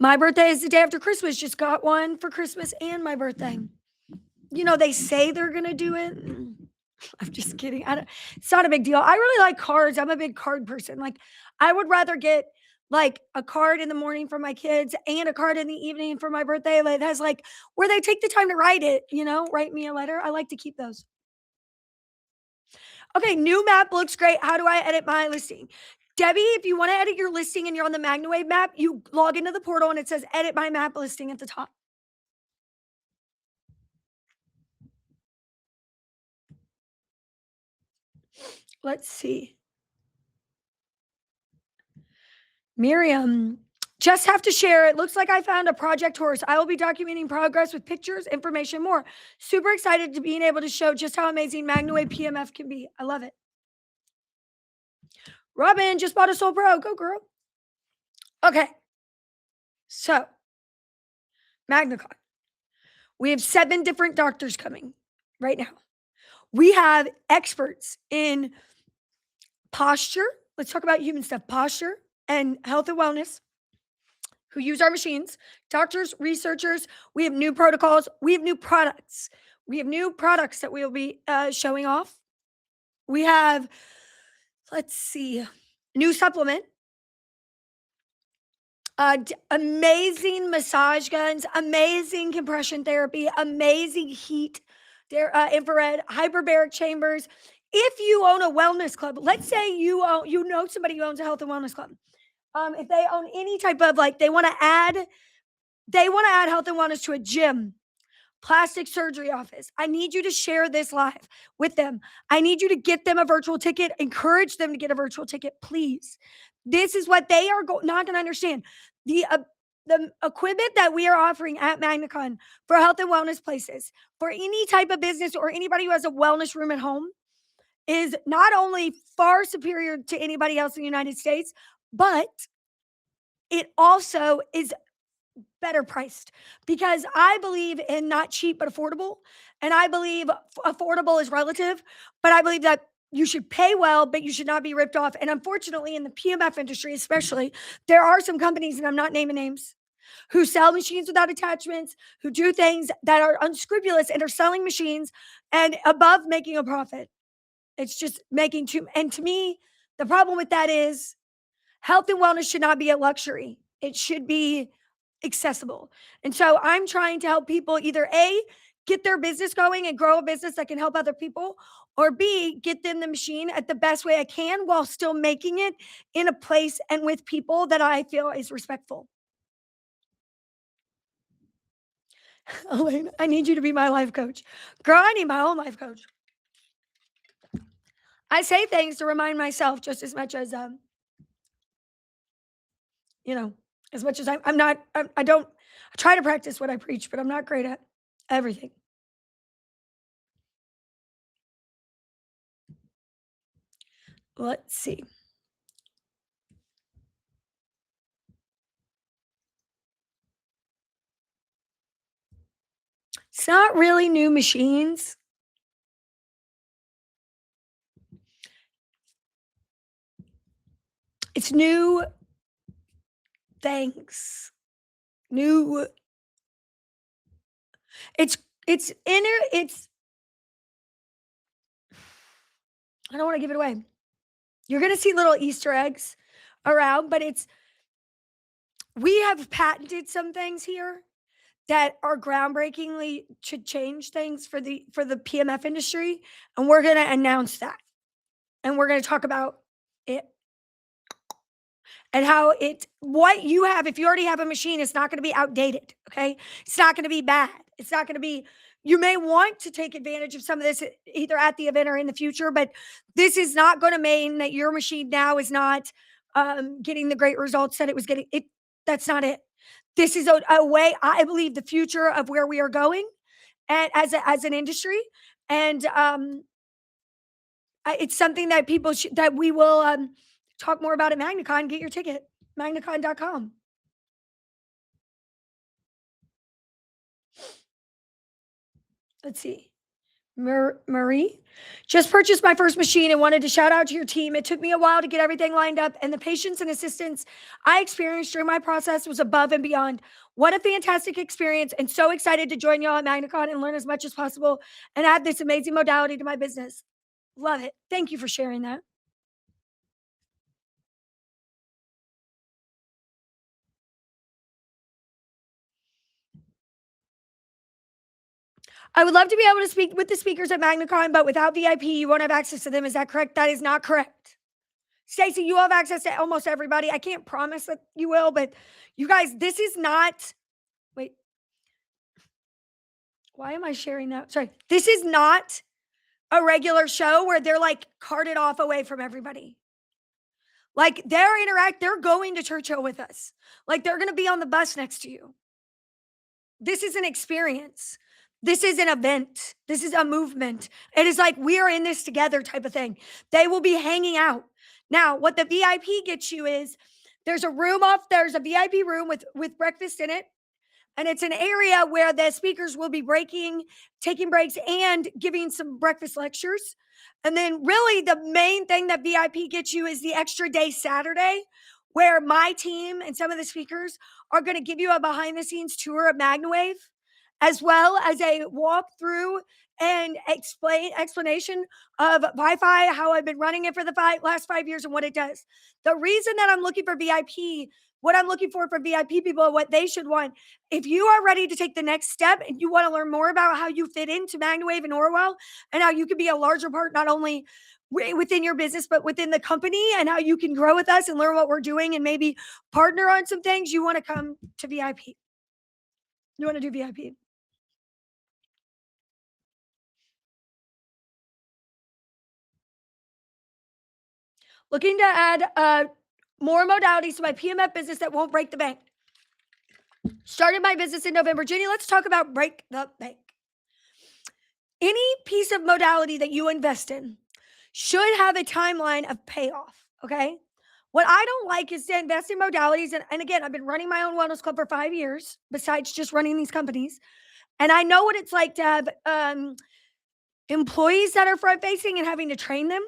My birthday is the day after Christmas. Just got one for Christmas and my birthday. You know, they say they're going to do it. I'm just kidding. It's not a big deal. I really like cards. I'm a big card person. Like, I would rather get like a card in the morning for my kids and a card in the evening for my birthday that has like where they take the time to write it, write me a letter. I like to keep those. Okay, new map looks great. How do I edit my listing? Debbie, if you want to edit your listing and you're on the MagnaWave map, you log into the portal and it says edit my map listing at the top. Let's see. Miriam, just have to share. It looks like I found a project horse. I will be documenting progress with pictures, information, more. Super excited to being able to show just how amazing MagnaWave PMF can be. I love it. Robin just bought a Soul Pro. Go, girl. Okay. So, MagnaCon. We have 7 different doctors coming right now. We have experts in posture. Let's talk about human stuff. Posture and health and wellness who use our machines. Doctors, researchers. We have new protocols. We have new products. We have new products that we'll be showing off. We have, let's see, new supplement. Amazing massage guns, amazing compression therapy, amazing heat, infrared, hyperbaric chambers. If you own a wellness club, let's say you know somebody who owns a health and wellness club. If they own any type of they want to add health and wellness to a gym, plastic surgery office. I need you to share this live with them. I need you to get them a virtual ticket, encourage them to get a virtual ticket, please. This is what they are not going to understand. The equipment that we are offering at MagnaCon for health and wellness places, for any type of business or anybody who has a wellness room at home, is not only far superior to anybody else in the United States, but it also is better priced, because I believe in not cheap but affordable, and I believe affordable is relative, but I believe that you should pay well, but you should not be ripped off. And unfortunately, in the PMF industry especially, there are some companies, and I'm not naming names, who sell machines without attachments, who do things that are unscrupulous and are selling machines and above making a profit. It's just making too, and to me, the problem with that is health and wellness should not be a luxury. It should be accessible. And so I'm trying to help people either A, get their business going and grow a business that can help other people, or B, get them the machine at the best way I can while still making it in a place and with people that I feel is respectful. Alane, I need you to be my life coach. Girl, I need my own life coach. I say things to remind myself just as much as, as much as I try to practice what I preach, but I'm not great at everything. Let's see. It's not really new machines. It's new things. New. It's I don't want to give it away. You're going to see little Easter eggs around, but we have patented some things here that are groundbreakingly to change things for the PMF industry, and we're going to announce that. And we're going to talk about it and how it what you have. If you already have a machine, it's not going to be outdated, okay? It's not going to be bad. It's not going to be you may want to take advantage of some of this either at the event or in the future, but this is not going to mean that your machine now is not getting the great results that it was getting. It That's not it. This is a way, I believe, the future of where we are going, and as an industry, and it's something that that we will talk more about at MagnaCon. Get your ticket, MagnaCon.com. Let's see. Marie, just purchased my first machine and wanted to shout out to your team. It took me a while to get everything lined up, and the patience and assistance I experienced during my process was above and beyond. What a fantastic experience, and so excited to join y'all at MagnaCon and learn as much as possible and add this amazing modality to my business. Love it. Thank you for sharing that. I would love to be able to speak with the speakers at MagnaCon, but without VIP, you won't have access to them. Is that correct? That is not correct. Stacey, you have access to almost everybody. I can't promise that you will, but you guys, this is not, wait, why am I sharing that? Sorry. This is not a regular show where they're like carted off away from everybody. Like they're going to Churchill with us. Like they're going to be on the bus next to you. This is an experience. This is an event. This is a movement. It is like we are in this together type of thing. They will be hanging out. Now, what the VIP gets you is there's a VIP room with breakfast in it. And it's an area where the speakers will be taking breaks and giving some breakfast lectures. And then really the main thing that VIP gets you is the extra day Saturday, where my team and some of the speakers are going to give you a behind the scenes tour of MagnaWave, as well as a walkthrough and explanation of Wi-Fi, how I've been running it for the last 5 years and what it does. The reason that I'm looking for VIP, what I'm looking for VIP people, what they should want, if you are ready to take the next step and you want to learn more about how you fit into MagnaWave and AuraWell and how you can be a larger part, not only within your business, but within the company, and how you can grow with us and learn what we're doing and maybe partner on some things, you want to come to VIP. You want to do VIP. Looking to add more modalities to my PMF business that won't break the bank. Started my business in November. Jenny, let's talk about break the bank. Any piece of modality that you invest in should have a timeline of payoff, okay? What I don't like is to invest in modalities. And again, I've been running my own wellness club for 5 years, besides just running these companies. And I know what it's like to have employees that are front-facing and having to train them.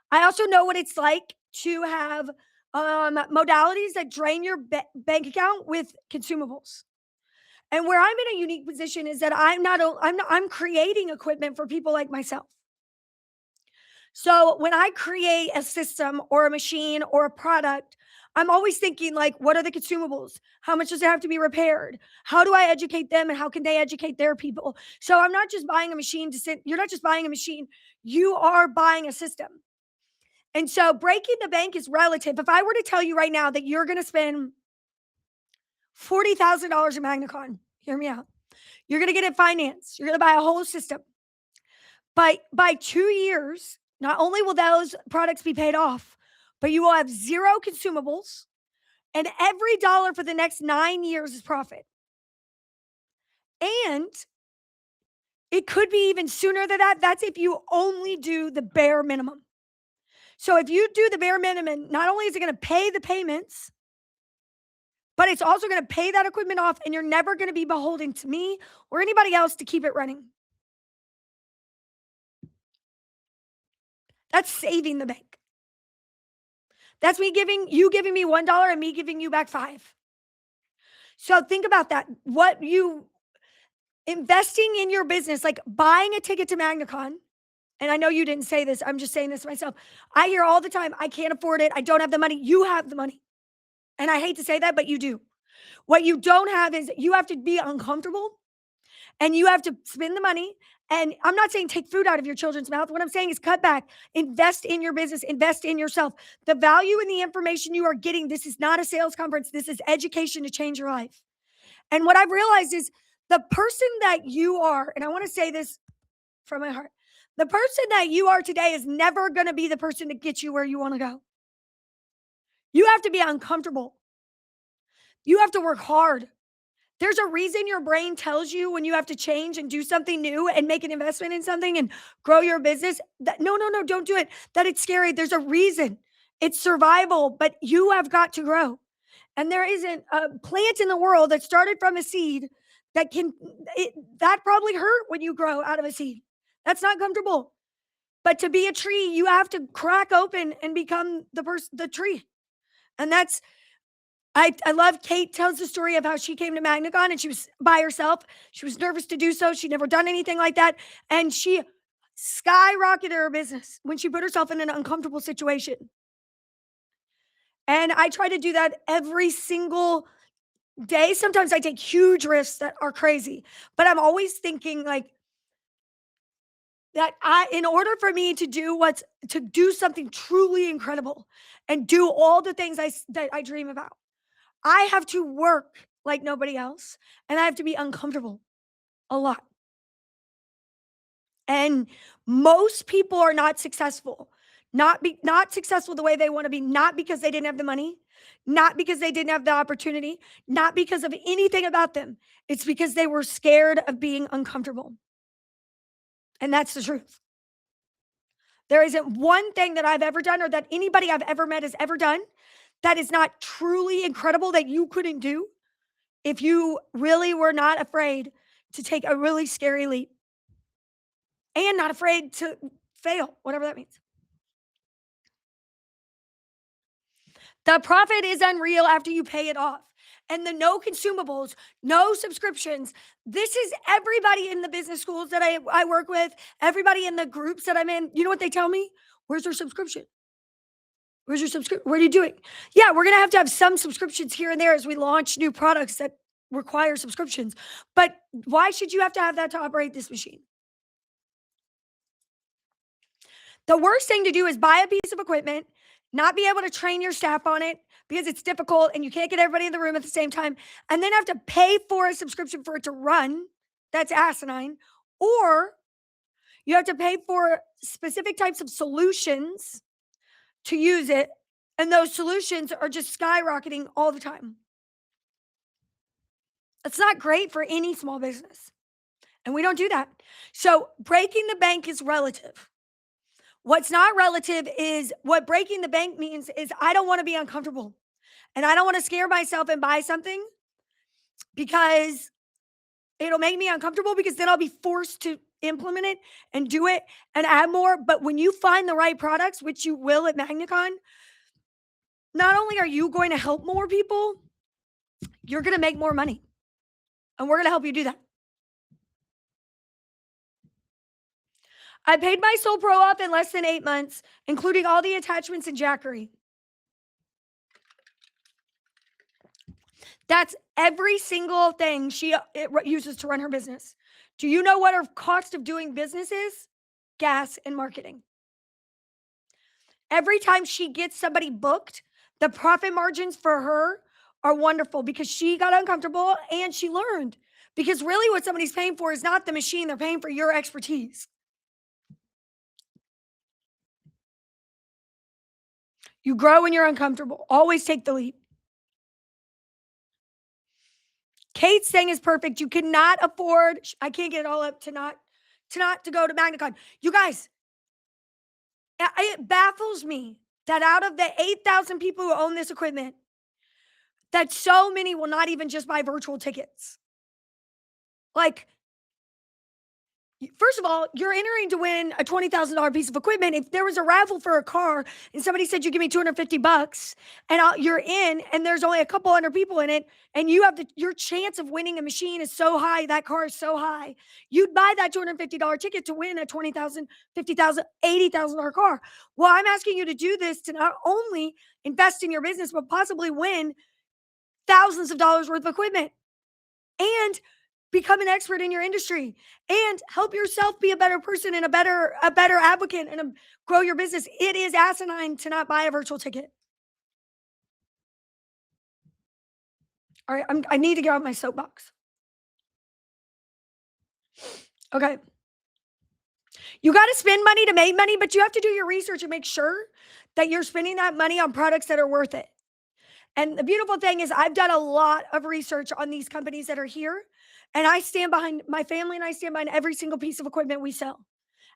I also know what it's like to have modalities that drain your bank account with consumables. And where I'm in a unique position is that I'm creating equipment for people like myself. So when I create a system or a machine or a product, I'm always thinking like, what are the consumables? How much does it have to be repaired? How do I educate them and how can they educate their people? So I'm not just buying a machine you're not just buying a machine, you are buying a system. And so breaking the bank is relative. If I were to tell you right now that you're going to spend $40,000 at MagnaCon, hear me out. You're going to get it financed. You're going to buy a whole system. By 2 years, not only will those products be paid off, but you will have zero consumables, and every dollar for the next 9 years is profit. And it could be even sooner than that. That's if you only do the bare minimum. So if you do the bare minimum, not only is it going to pay the payments, but it's also going to pay that equipment off, and you're never going to be beholden to me or anybody else to keep it running. That's saving the bank. That's giving me $1 and me giving you back $5. So think about that. Investing in your business, like buying a ticket to MagnaCon. And I know you didn't say this. I'm just saying this myself. I hear all the time, I can't afford it. I don't have the money. You have the money. And I hate to say that, but you do. What you don't have is you have to be uncomfortable and you have to spend the money. And I'm not saying take food out of your children's mouth. What I'm saying is cut back, invest in your business, invest in yourself. The value in the information you are getting, this is not a sales conference. This is education to change your life. And what I've realized is the person that you are, and I want to say this from my heart, the person that you are today is never going to be the person that gets you where you want to go. You have to be uncomfortable. You have to work hard. There's a reason your brain tells you when you have to change and do something new and make an investment in something and grow your business that no, don't do it. That it's scary. There's a reason. It's survival, but you have got to grow. And there isn't a plant in the world that started from a seed that that probably hurt when you grow out of a seed. That's not comfortable. But to be a tree, you have to crack open and become the tree. And that's I love Kate tells the story of how she came to MagnaCon and she was by herself. She was nervous to do so. She'd never done anything like that. And she skyrocketed her business when she put herself in an uncomfortable situation. And I try to do that every single day. Sometimes I take huge risks that are crazy, but I'm always thinking like that in order for me to do something truly incredible and do all the things that I dream about, I have to work like nobody else and I have to be uncomfortable a lot. And most people are not successful. Not successful the way they want to be, not because they didn't have the money, not because they didn't have the opportunity, not because of anything about them. It's because they were scared of being uncomfortable. And that's the truth. There isn't one thing that I've ever done or that anybody I've ever met has ever done that is not truly incredible that you couldn't do if you really were not afraid to take a really scary leap and not afraid to fail, whatever that means. The profit is unreal after you pay it off. And the no consumables, no subscriptions. This is everybody in the business schools that I work with, everybody in the groups that I'm in. You know what they tell me? Where's your subscription? Where's your subscription? What are you doing? Yeah, we're going to have some subscriptions here and there as we launch new products that require subscriptions. But why should you have to have that to operate this machine? The worst thing to do is buy a piece of equipment, not be able to train your staff on it because it's difficult and you can't get everybody in the room at the same time, and then have to pay for a subscription for it to run. That's asinine. Or you have to pay for specific types of solutions to use it, and those solutions are just skyrocketing all the time. It's not great for any small business, and we don't do that. So breaking the bank is relative. What's not relative is what breaking the bank means is I don't want to be uncomfortable and I don't want to scare myself and buy something because it'll make me uncomfortable because then I'll be forced to implement it and do it and add more. But when you find the right products, which you will at MagnaCon, not only are you going to help more people, you're going to make more money and we're going to help you do that. I paid my Soul Pro off in less than 8 months, including all the attachments and jackery. That's every single thing she uses to run her business. Do you know what her cost of doing business is? Gas and marketing. Every time she gets somebody booked, the profit margins for her are wonderful because she got uncomfortable and she learned. Because really what somebody's paying for is not the machine, they're paying for your expertise. You grow when you're uncomfortable. Always take the leap. Kate's thing is perfect. You cannot afford, I can't get it all up to not go to MagnaCon. You guys, it baffles me that out of the 8,000 people who own this equipment, that so many will not even just buy virtual tickets. Like, first of all, you're entering to win a $20,000 piece of equipment. If there was a raffle for a car and somebody said, you give me $250 and you're in and there's only a couple hundred people in it and you have your chance of winning a machine is so high, that car is so high, you'd buy that $250 ticket to win a $20,000, $50,000, $80,000 car. Well, I'm asking you to do this to not only invest in your business, but possibly win thousands of dollars worth of equipment and become an expert in your industry and help yourself be a better person and a better advocate and grow your business. It is asinine to not buy a virtual ticket. All right, I need to get off my soapbox. Okay. You got to spend money to make money, but you have to do your research and make sure that you're spending that money on products that are worth it. And the beautiful thing is, I've done a lot of research on these companies that are here, and I stand behind my family and I stand behind every single piece of equipment we sell.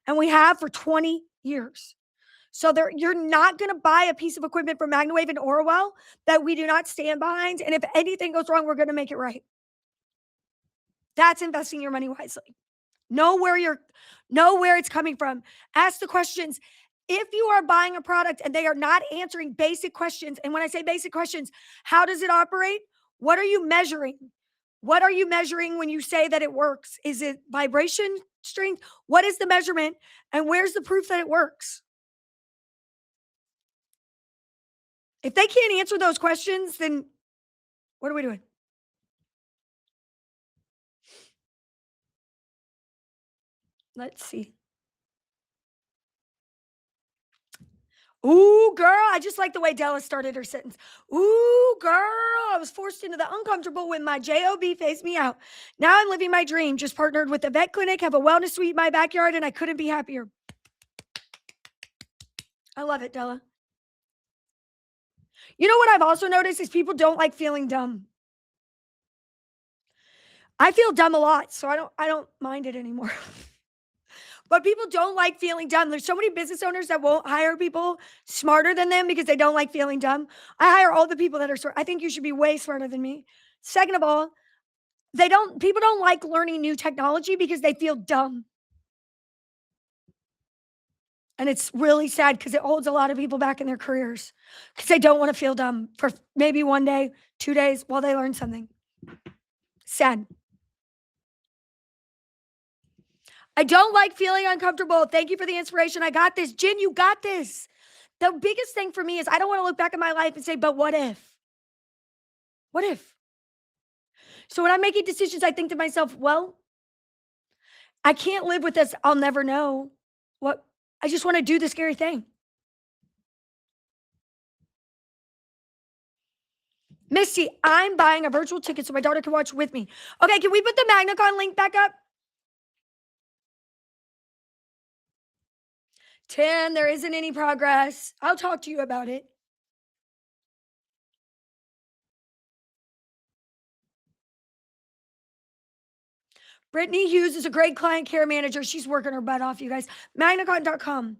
And we have for 20 years. So you're not going to buy a piece of equipment from MagnaWave and AuraWell that we do not stand behind. And if anything goes wrong, we're going to make it right. That's investing your money wisely. Know where it's coming from. Ask the questions. If you are buying a product and they are not answering basic questions, and when I say basic questions, how does it operate? What are you measuring? What are you measuring when you say that it works? Is it vibration strength? What is the measurement? And where's the proof that it works? If they can't answer those questions, then what are we doing? Let's see. Ooh, girl, I just like the way Della started her sentence. Ooh, girl, I was forced into the uncomfortable when my JOB phased me out. Now I'm living my dream. Just partnered with a vet clinic, have a wellness suite in my backyard, and I couldn't be happier. I love it, Della. You know what I've also noticed is people don't like feeling dumb. I feel dumb a lot, so I don't mind it anymore. But people don't like feeling dumb. There's so many business owners that won't hire people smarter than them because they don't like feeling dumb. I hire all the people that are smart. I think you should be way smarter than me. Second of all, people don't like learning new technology because they feel dumb. And it's really sad because it holds a lot of people back in their careers because they don't want to feel dumb for maybe 1 day, 2 days while they learn something. Sad. I don't like feeling uncomfortable. Thank you for the inspiration. I got this. Jen, you got this. The biggest thing for me is I don't want to look back at my life and say, but what if? What if? So when I'm making decisions, I think to myself, well, I can't live with this. I'll never know. What? I just want to do the scary thing. Misty, I'm buying a virtual ticket so my daughter can watch with me. Okay, can we put the MagnaCon link back up? Tim, there isn't any progress. I'll talk to you about it. Brittany Hughes is a great client care manager. She's working her butt off, you guys. MagnaCon.com.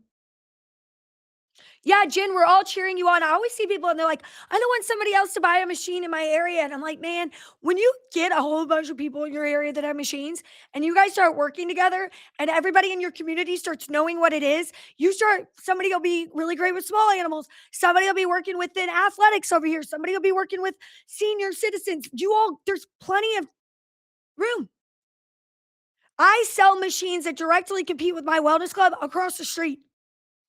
Yeah, Jen, we're all cheering you on. I always see people and they're like, I don't want somebody else to buy a machine in my area. And I'm like, man, when you get a whole bunch of people in your area that have machines and you guys start working together and everybody in your community starts knowing what it is, somebody will be really great with small animals. Somebody will be working within athletics over here. Somebody will be working with senior citizens. There's plenty of room. I sell machines that directly compete with my wellness club across the street.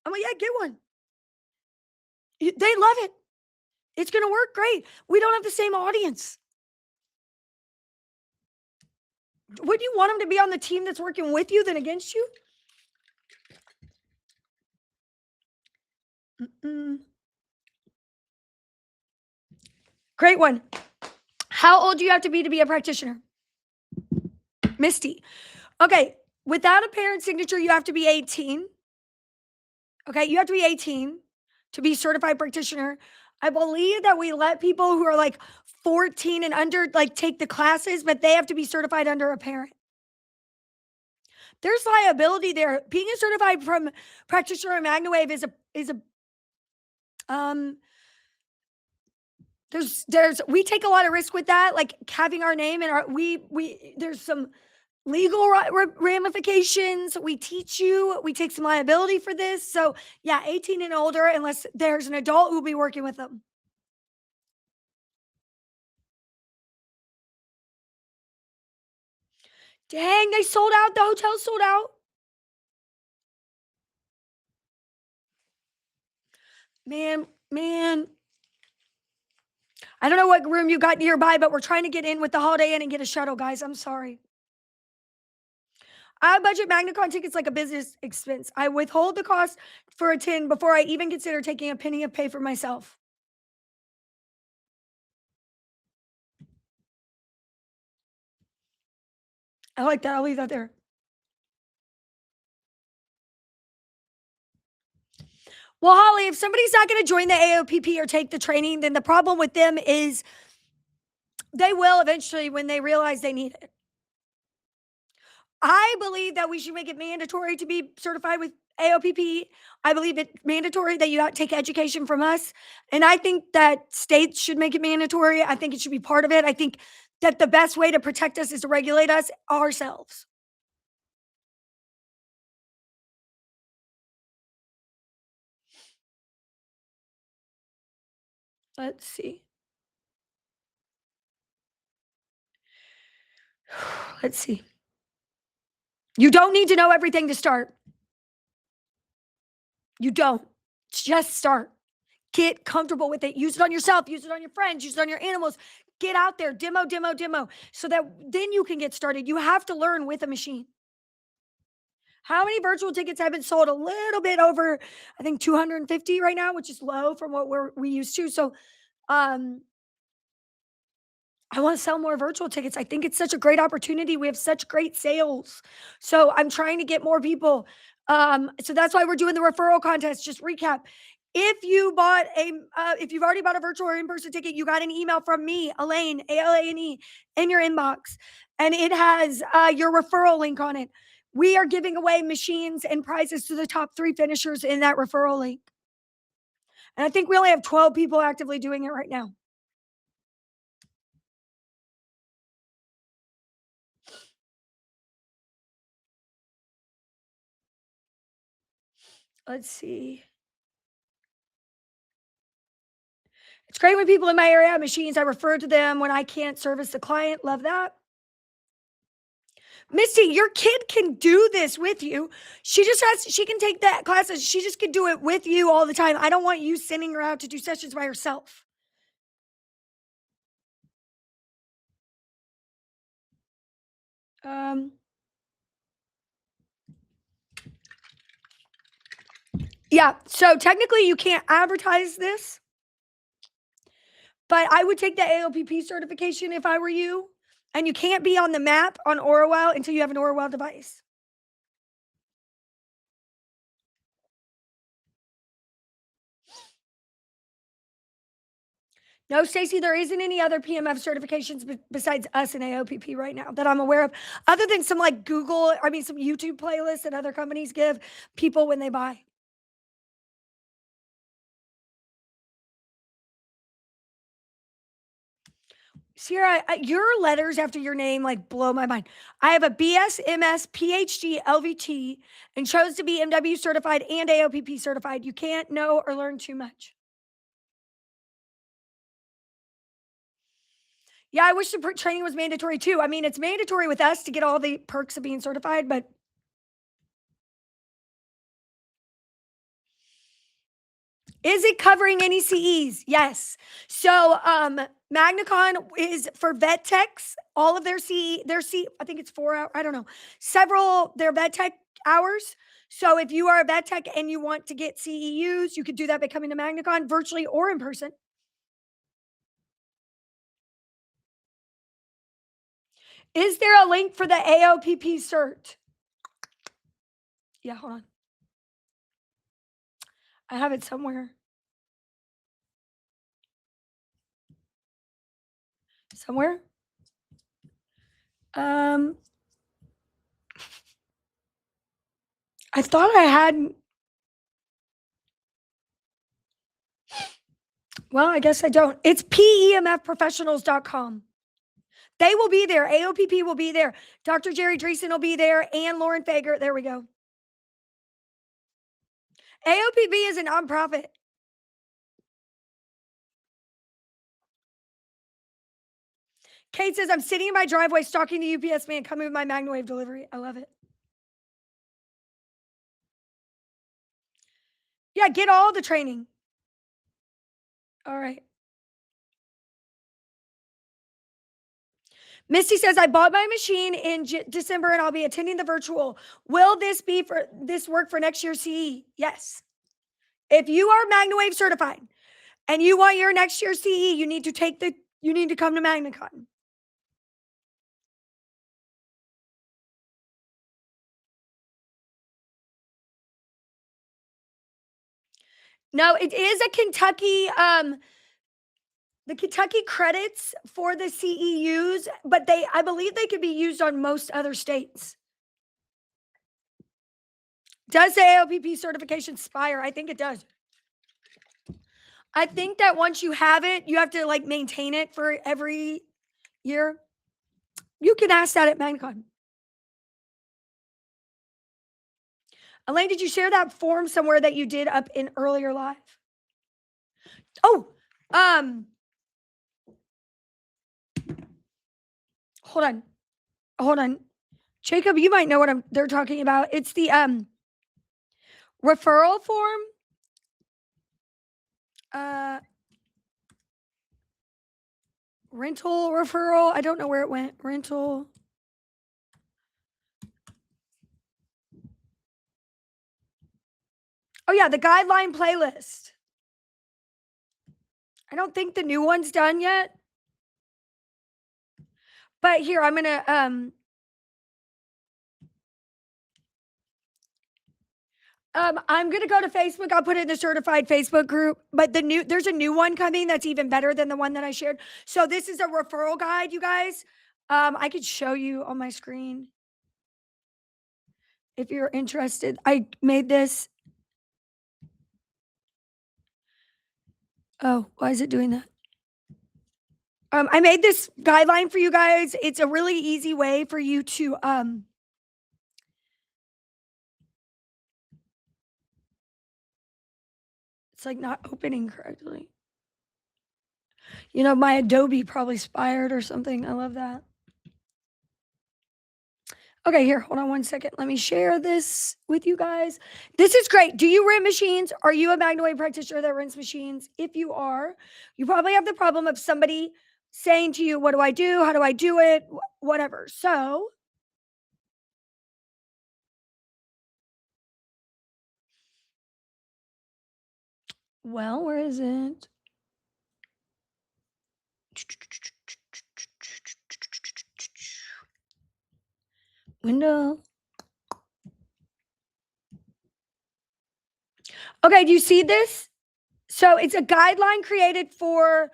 I'm like, yeah, get one. They love it. It's going to work great. We don't have the same audience. Would you want them to be on the team that's working with you than against you? Great one. How old do you have to be a practitioner? Misty. Okay. Without a parent signature, you have to be 18. Okay. You have to be 18 to be certified practitioner. I believe that we let people who are like 14 and under take the classes, but they have to be certified under a parent. There's liability there. Being a certified practitioner in MagnaWave is a we take a lot of risk with that, like having our name and there's some legal ramifications. We teach you, we take some liability for this. So yeah, 18 and older, unless there's an adult who'll be working with them. Dang, they sold out. The hotel sold out. Man. I don't know what room you got nearby, but we're trying to get in with the Holiday Inn and get a shuttle, guys. I'm sorry. I budget MagnaCon tickets like a business expense. I withhold the cost for a tin before I even consider taking a penny of pay for myself. I like that. I'll leave that there. Well, Holly, if somebody's not going to join the AOPP or take the training, then the problem with them is they will eventually when they realize they need it. I believe that we should make it mandatory to be certified with AOPP. I believe it's mandatory that you take education from us. And I think that states should make it mandatory. I think it should be part of it. I think that the best way to protect us is to regulate us ourselves. Let's see. Let's see. You don't need to know everything to start. You don't. Just start. Get comfortable with it. Use it on yourself. Use it on your friends. Use it on your animals. Get out there. Demo, demo, demo. So that then you can get started. You have to learn with a machine. How many virtual tickets have been sold? A little bit over, I think 250 right now, which is low from what we used to. So um I want to sell more virtual tickets. I think it's such a great opportunity. We have such great sales. So I'm trying to get more people. So that's why we're doing the referral contest. Just recap. If you've already bought a virtual or in-person ticket, you got an email from me, Alane, Alane, in your inbox, and it has your referral link on it. We are giving away machines and prizes to the top 3 finishers in that referral link. And I think we only have 12 people actively doing it right now. Let's see. It's great when people in my area have machines. I refer to them when I can't service the client. Love that. Misty, your kid can do this with you. She can take that classes. She just can do it with you all the time. I don't want you sending her out to do sessions by herself. Um, yeah, so technically you can't advertise this, but I would take the AOPP certification if I were you. And you can't be on the map on AuraWell until you have an AuraWell device. No, Stacy, there isn't any other PMF certifications besides us and AOPP right now that I'm aware of, other than some like some YouTube playlists that other companies give people when they buy. Sierra, your letters after your name like blow my mind. I have a BS, MS, PhD, LVT, and chose to be MW certified and AOPP certified. You can't know or learn too much. Yeah, I wish the training was mandatory too. I mean, it's mandatory with us to get all the perks of being certified, but is it covering any CEs? Yes. So MagnaCon is for vet techs, all of their CE, I think it's 4 hours, I don't know, several their vet tech hours. So if you are a vet tech and you want to get CEUs, you could do that by coming to MagnaCon virtually or in person. Is there a link for the AOPP cert? Yeah, hold on. I have it somewhere. Somewhere? Um, I thought I had. Well, I guess I don't. It's PEMFprofessionals.com. They will be there. AOPP will be there. Dr. Jerry Dreesen will be there and Lauren Fager. There we go. AOPP is a nonprofit. Kate says, I'm sitting in my driveway stalking the UPS man coming with my MagnaWave delivery. I love it. Yeah, get all the training. All right. Misty says, I bought my machine in December and I'll be attending the virtual. Will this work for next year's CE? Yes. If you are MagnaWave certified and you want your next year's CE, you need to come to MagnaCon. No, it is a Kentucky, the Kentucky credits for the CEUs, but I believe they could be used on most other states. Does the AOPP certification expire? I think it does. I think that once you have it, you have to like maintain it for every year. You can ask that at MagnaCon. Alane, did you share that form somewhere that you did up in earlier live? Oh, hold on. Jacob, you might know what they're talking about. It's the referral form. Rental referral. I don't know where it went. Rental. Oh yeah, the guideline playlist. I don't think the new one's done yet. But here, I'm going to I'm going to go to Facebook. I'll put it in the certified Facebook group, but there's a new one coming that's even better than the one that I shared. So this is a referral guide, you guys. I could show you on my screen if you're interested. I made this. Oh, why is it doing that? I made this guideline for you guys. It's a really easy way for you to it's like not opening correctly. You know, my Adobe probably expired or something. I love that. Okay, here, hold on one second. Let me share this with you guys. This is great. Do you rent machines? Are you a MagnaWave practitioner that rents machines? If you are, you probably have the problem of somebody saying to you, what do I do? How do I do it? Whatever. So, well, where is it? Window. Okay, do you see this? So it's a guideline created for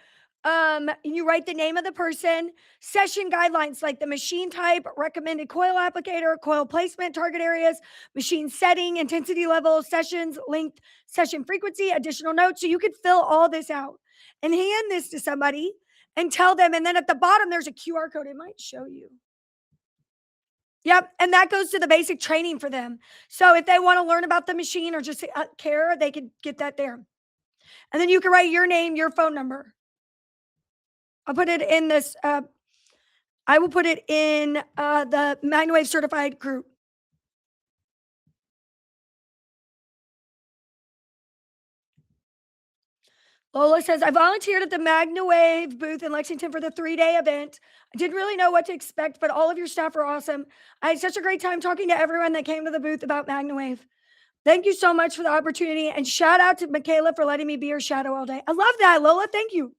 you write the name of the person, session guidelines like the machine type, recommended coil applicator, coil placement, target areas, machine setting, intensity level, sessions, length, session frequency, additional notes. So you could fill all this out and hand this to somebody and tell them. And then at the bottom, there's a QR code. It might show you. Yep. And that goes to the basic training for them. So if they want to learn about the machine or just care, they could get that there. And then you can write your name, your phone number. I'll put it in this. I will put it in the MagnaWave certified group. Lola says, I volunteered at the MagnaWave booth in Lexington for the 3-day event. I didn't really know what to expect, but all of your staff are awesome. I had such a great time talking to everyone that came to the booth about MagnaWave. Thank you so much for the opportunity. And shout out to Michaela for letting me be your shadow all day. I love that, Lola. Thank you.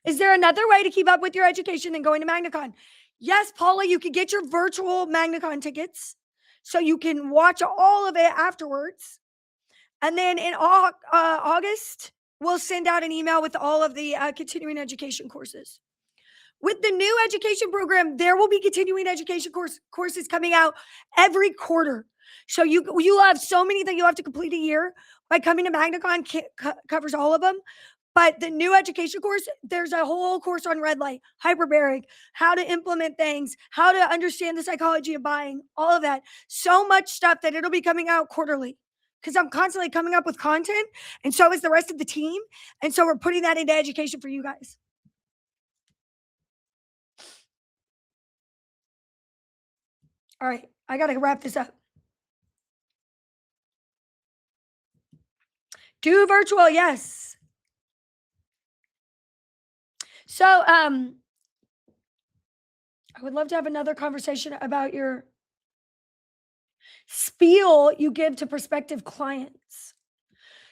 Is there another way to keep up with your education than going to MagnaCon? Yes, Paula, you can get your virtual MagnaCon tickets so you can watch all of it afterwards. And then in August, we'll send out an email with all of the continuing education courses. With the new education program, there will be continuing education courses coming out every quarter. So you'll have so many that you'll have to complete a year. By coming to MagnaCon covers all of them. But the new education course, there's a whole course on red light, hyperbaric, how to implement things, how to understand the psychology of buying, all of that. So much stuff that it'll be coming out quarterly because I'm constantly coming up with content, and so is the rest of the team. And so we're putting that into education for you guys. All right, I got to wrap this up. Do virtual, yes. So I would love to have another conversation about your spiel you give to prospective clients.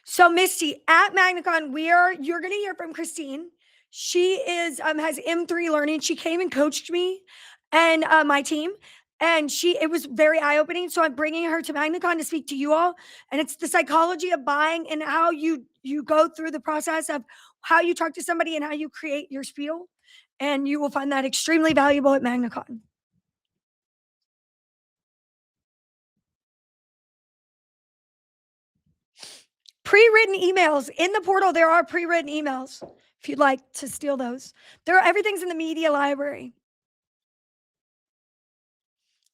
So Misty, at MagnaCon, you're gonna hear from Christine. She is has M3 learning. She came and coached me and my team. And it was very eye-opening. So I'm bringing her to MagnaCon to speak to you all. And it's the psychology of buying and how you go through the process of how you talk to somebody and how you create your spiel. And you will find that extremely valuable at MagnaCon. Pre-written emails in the portal. There are pre-written emails if you'd like to steal those. Everything's in the media library.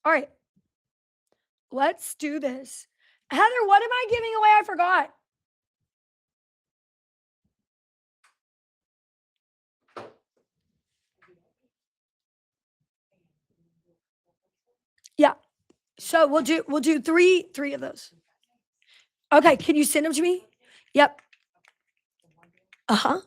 All right, let's do this. Heather, what am I giving away? I forgot. Yeah. So we'll do three of those. Okay, can you send them to me? Yep. Uh-huh.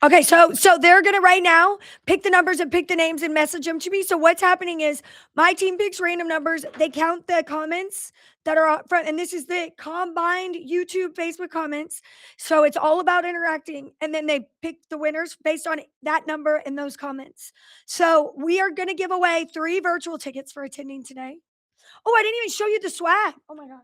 Okay, so they're gonna right now pick the numbers and pick the names and message them to me. So what's happening is my team picks random numbers. They count the comments that are up front, and this is the combined YouTube, Facebook comments. So it's all about interacting, and then they pick the winners based on that number and those comments. So we are gonna give away 3 virtual tickets for attending today. Oh, I didn't even show you the swag. Oh my God.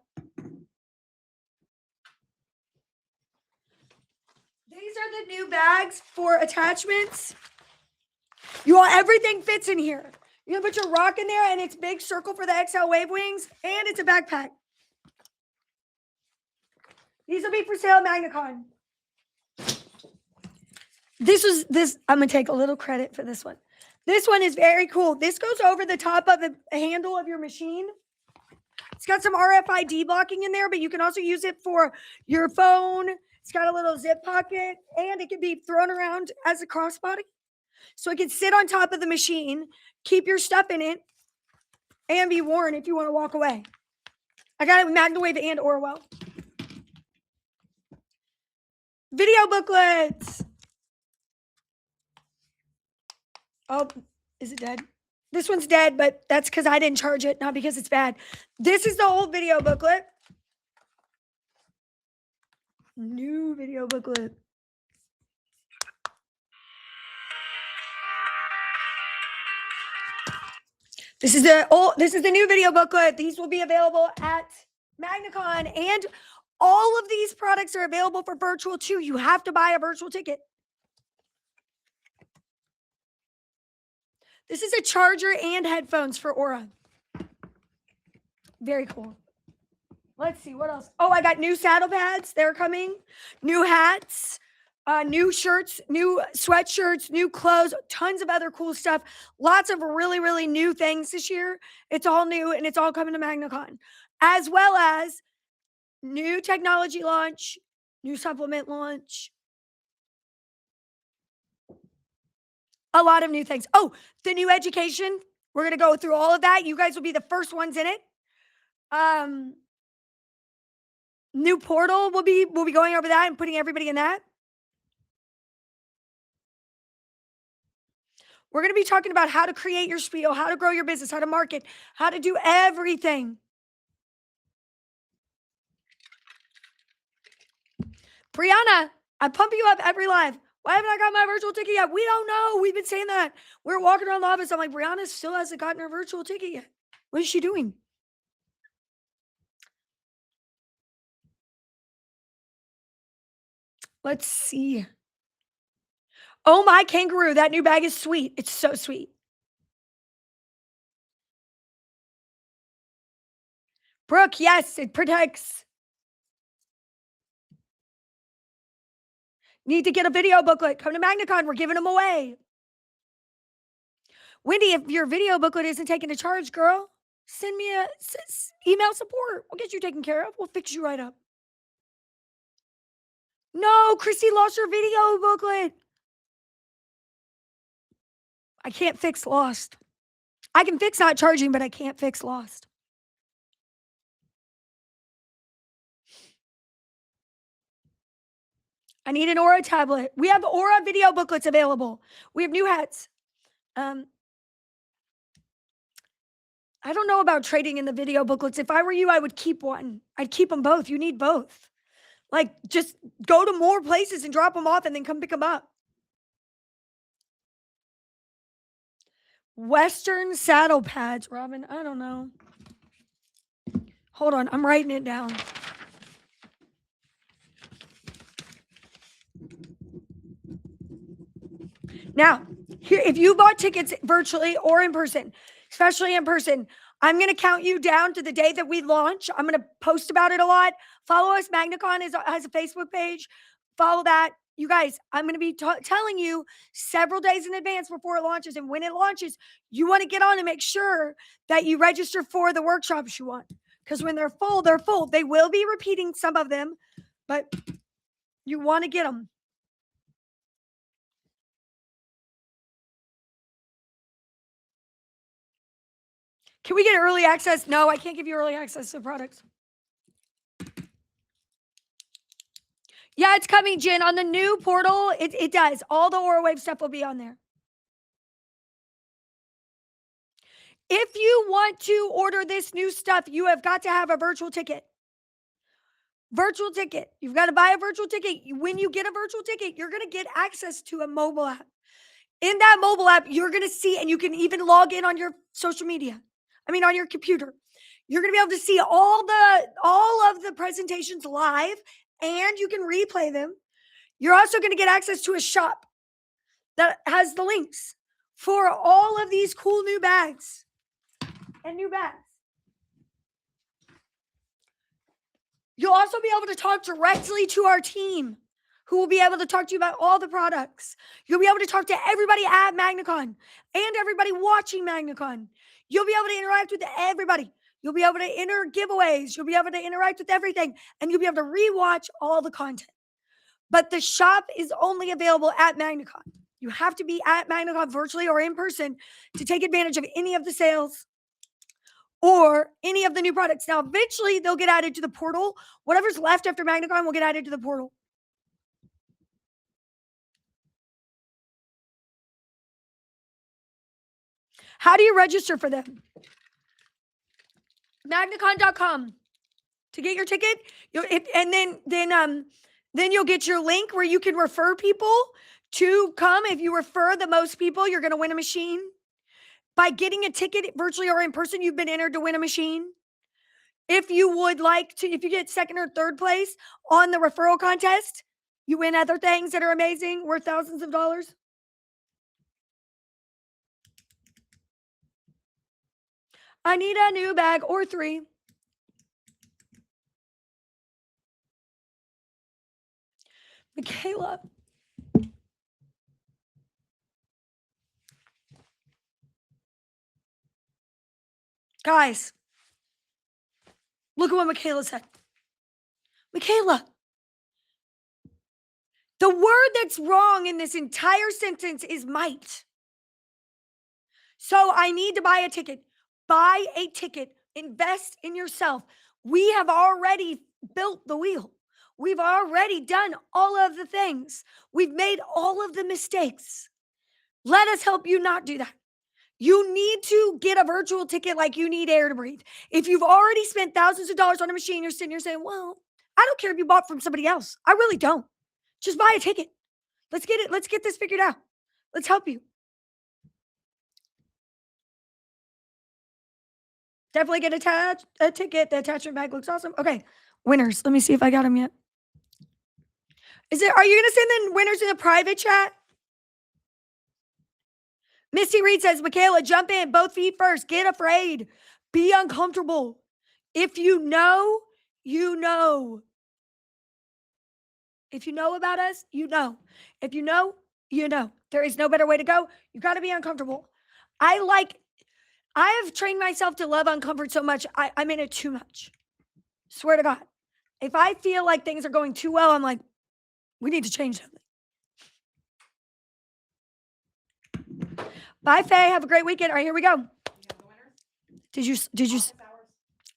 These are the new bags for attachments. Everything fits in here. You can put your rock in there, and it's big circle for the XL wave wings, and it's a backpack. These will be for sale at MagnaCon. I'm gonna take a little credit for this one. This one is very cool. This goes over the top of the handle of your machine. It's got some RFID blocking in there, but you can also use it for your phone. It's got a little zip pocket, and it can be thrown around as a crossbody. So it can sit on top of the machine, keep your stuff in it, and be worn if you want to walk away. I got it with MagnaWave and AuraWell. Video booklets. Oh, is it dead? This one's dead, but that's because I didn't charge it, not because it's bad. This is the old video booklet. New video booklet. This is the new video booklet. These will be available at MagnaCon, and all of these products are available for virtual too. You have to buy a virtual ticket. This is a charger and headphones for Aura. Very cool. Let's see what else. Oh, I got new saddle pads. They're coming. New hats. New shirts, new sweatshirts, new clothes, tons of other cool stuff. Lots of really, really new things this year. It's all new, and it's all coming to MagnaCon, as well as new technology launch, new supplement launch. A lot of new things. Oh, the new education. We're going to go through all of that. You guys will be the first ones in it. New portal. We'll be going over that and putting everybody in that. We're going to be talking about how to create your spiel, how to grow your business, how to market, how to do everything. Brianna, I pump you up every live. Why haven't I got my virtual ticket yet? We don't know. We've been saying that. We're walking around the office. I'm like, Brianna still hasn't gotten her virtual ticket yet. What is she doing? Let's see. Oh, my kangaroo. That new bag is sweet. It's so sweet. Brooke, yes, it protects. Need to get a video booklet. Come to MagnaCon. We're giving them away. Wendy, if your video booklet isn't taken to charge, girl, send me email support. We'll get you taken care of. We'll fix you right up. No, Christy lost her video booklet. I can't fix lost. I can fix not charging, but I can't fix lost. I need an Aura tablet. We have Aura video booklets available. We have new hats. I don't know about trading in the video booklets. If I were you, I would keep one. I'd keep them both. You need both. Like, just go to more places and drop them off and then come pick them up. Western saddle pads, Robin. I don't know. Hold on. I'm writing it down. Now, here, if you bought tickets virtually or in person, especially in person, I'm going to count you down to the day that we launch. I'm going to post about it a lot. Follow us. MagnaCon has a Facebook page. Follow that. You guys, I'm going to be telling you several days in advance before it launches. And when it launches, you want to get on and make sure that you register for the workshops you want. Because when they're full, they're full. They will be repeating some of them, but you want to get them. Can we get early access? No, I can't give you early access to products. Yeah, it's coming, Jen. On the new portal, it does. All the AuraWave stuff will be on there. If you want to order this new stuff, you have got to have a virtual ticket. Virtual ticket. You've got to buy a virtual ticket. When you get a virtual ticket, you're going to get access to a mobile app. In that mobile app, you're going to see, and you can even log in on your social media. On your computer. You're going to be able to see all of the presentations live, and you can replay them. You're also going to get access to a shop that has the links for all of these cool new bags and new bags. You'll also be able to talk directly to our team, who will be able to talk to you about all the products. You'll be able to talk to everybody at MagnaCon and everybody watching MagnaCon. You'll be able to interact with everybody. You'll be able to enter giveaways. You'll be able to interact with everything. And you'll be able to rewatch all the content. But the shop is only available at MagnaCon. You have to be at MagnaCon virtually or in person to take advantage of any of the sales or any of the new products. Now, eventually, they'll get added to the portal. Whatever's left after MagnaCon will get added to the portal. How do you register for them? MagnaCon.com to get your ticket. Then you'll get your link where you can refer people to come. If you refer the most people, you're going to win a machine. By getting a ticket virtually or in person, you've been entered to win a machine. If you get second or third place on the referral contest, you win other things that are amazing, worth thousands of dollars. I need a new bag or 3. Michaela. Guys, look at what Michaela said. Michaela, the word that's wrong in this entire sentence is might. So I need to buy a ticket. Buy a ticket. Invest in yourself. We have already built the wheel. We've already done all of the things. We've made all of the mistakes. Let us help you not do that. You need to get a virtual ticket like you need air to breathe. If you've already spent thousands of dollars on a machine, you're sitting here saying, well, I don't care if you bought from somebody else. I really don't. Just buy a ticket. Let's get it. Let's get this figured out. Let's help you. Definitely get a ticket. The attachment bag looks awesome. Okay, winners. Let me see if I got them yet. Are you going to send the winners in the private chat? Misty Reed says, Michaela, jump in. Both feet first. Get afraid. Be uncomfortable. If you know, you know. If you know about us, you know. If you know, you know. There is no better way to go. You got to be uncomfortable. I have trained myself to love uncomfort so much. I'm in it too much. Swear to God. If I feel like things are going too well, I'm like, we need to change something. Bye, Faye. Have a great weekend. All right, here we go. Did you? Is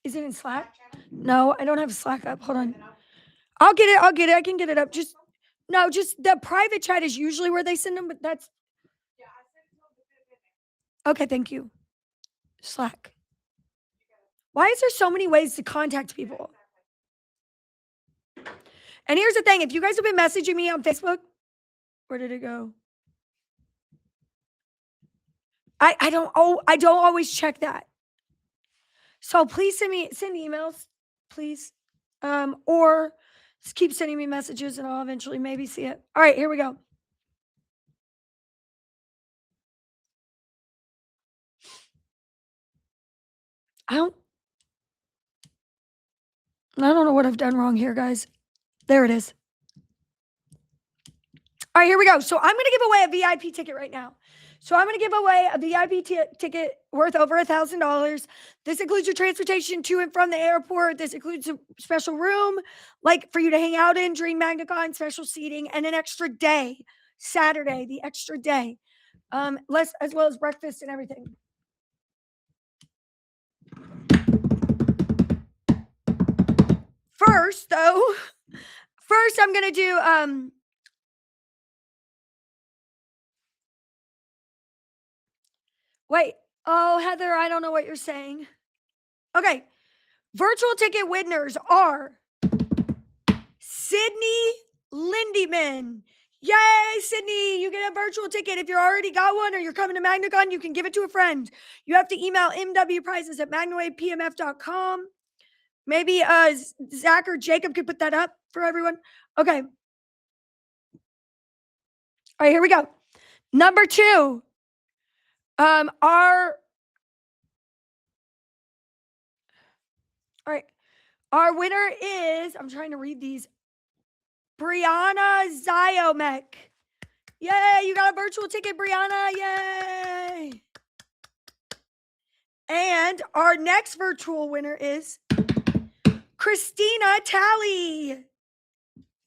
it in Slack? No, I don't have Slack up. Hold on. I'll get it. I can get it up. Just the private chat is usually where they send them, but that's. Okay, thank you. Slack. Why is there so many ways to contact people? And here's the thing, if you guys have been messaging me on Facebook, where did it go? I don't always check that. So please send emails, please. Or just keep sending me messages and I'll eventually maybe see it. All right, here we go. I don't know what I've done wrong here, guys. There it is. All right, here we go. So I'm going to give away a VIP ticket right now. So I'm going to give away a VIP ticket worth over $1,000. This includes your transportation to and from the airport. This includes a special room, like for you to hang out in during MagnaCon, special seating, and an extra day, Saturday, the extra day, as well as breakfast and everything. First, I'm going to do, wait. Oh, Heather, I don't know what you're saying. Okay. Virtual ticket winners are Sydney Lindyman. Yay, Sydney. You get a virtual ticket. If you already got one or you're coming to MagnaCon, you can give it to a friend. You have to email mwprizes@magnawavepmf.com. Maybe Zach or Jacob could put that up for everyone. Okay. All right, here we go. Number 2. Our winner is, I'm trying to read these, Brianna Ziomek. Yay, you got a virtual ticket, Brianna. Yay. And our next virtual winner is Christina Talley.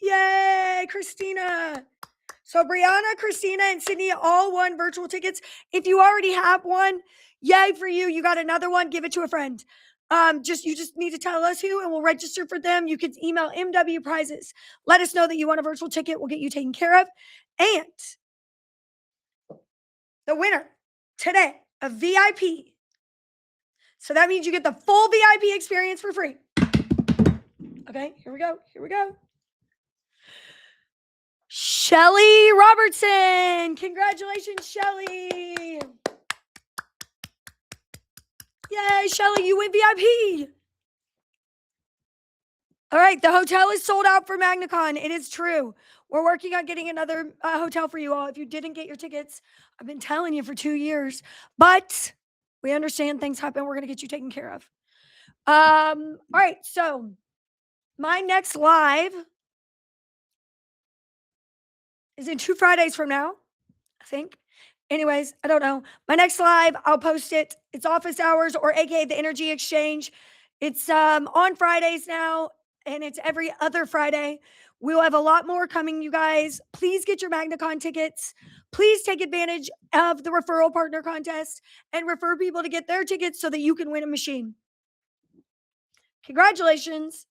Yay, Christina. So Brianna, Christina, and Sydney all won virtual tickets. If you already have one, yay for you. You got another one, give it to a friend. You just need to tell us who and we'll register for them. You can email MW Prizes. Let us know that you want a virtual ticket. We'll get you taken care of. And the winner today, a VIP. So that means you get the full VIP experience for free. Okay, here we go. Shelly Robertson. Congratulations, Shelly. Yay, Shelly, you win VIP. All right, the hotel is sold out for MagnaCon. It is true. We're working on getting another hotel for you all. If you didn't get your tickets, I've been telling you for 2 years. But we understand things happen. We're going to get you taken care of. All right, so my next live is in 2 Fridays from now, I think. Anyways, I don't know. My next live, I'll post it. It's office hours, or AKA the Energy Exchange. It's on Fridays now, and it's every other Friday. We'll have a lot more coming, you guys. Please get your MagnaCon tickets. Please take advantage of the referral partner contest and refer people to get their tickets so that you can win a machine. Congratulations.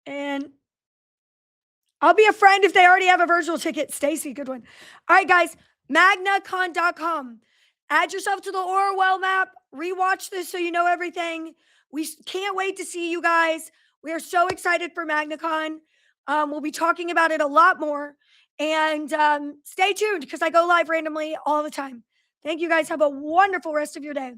And I'll be a friend if they already have a virtual ticket. Stacy, good one. All right, guys, MagnaCon.com. Add yourself to the AuraWell map. Rewatch this so you know everything. We can't wait to see you guys. We are so excited for MagnaCon. We'll be talking about it a lot more. And stay tuned because I go live randomly all the time. Thank you guys. Have a wonderful rest of your day.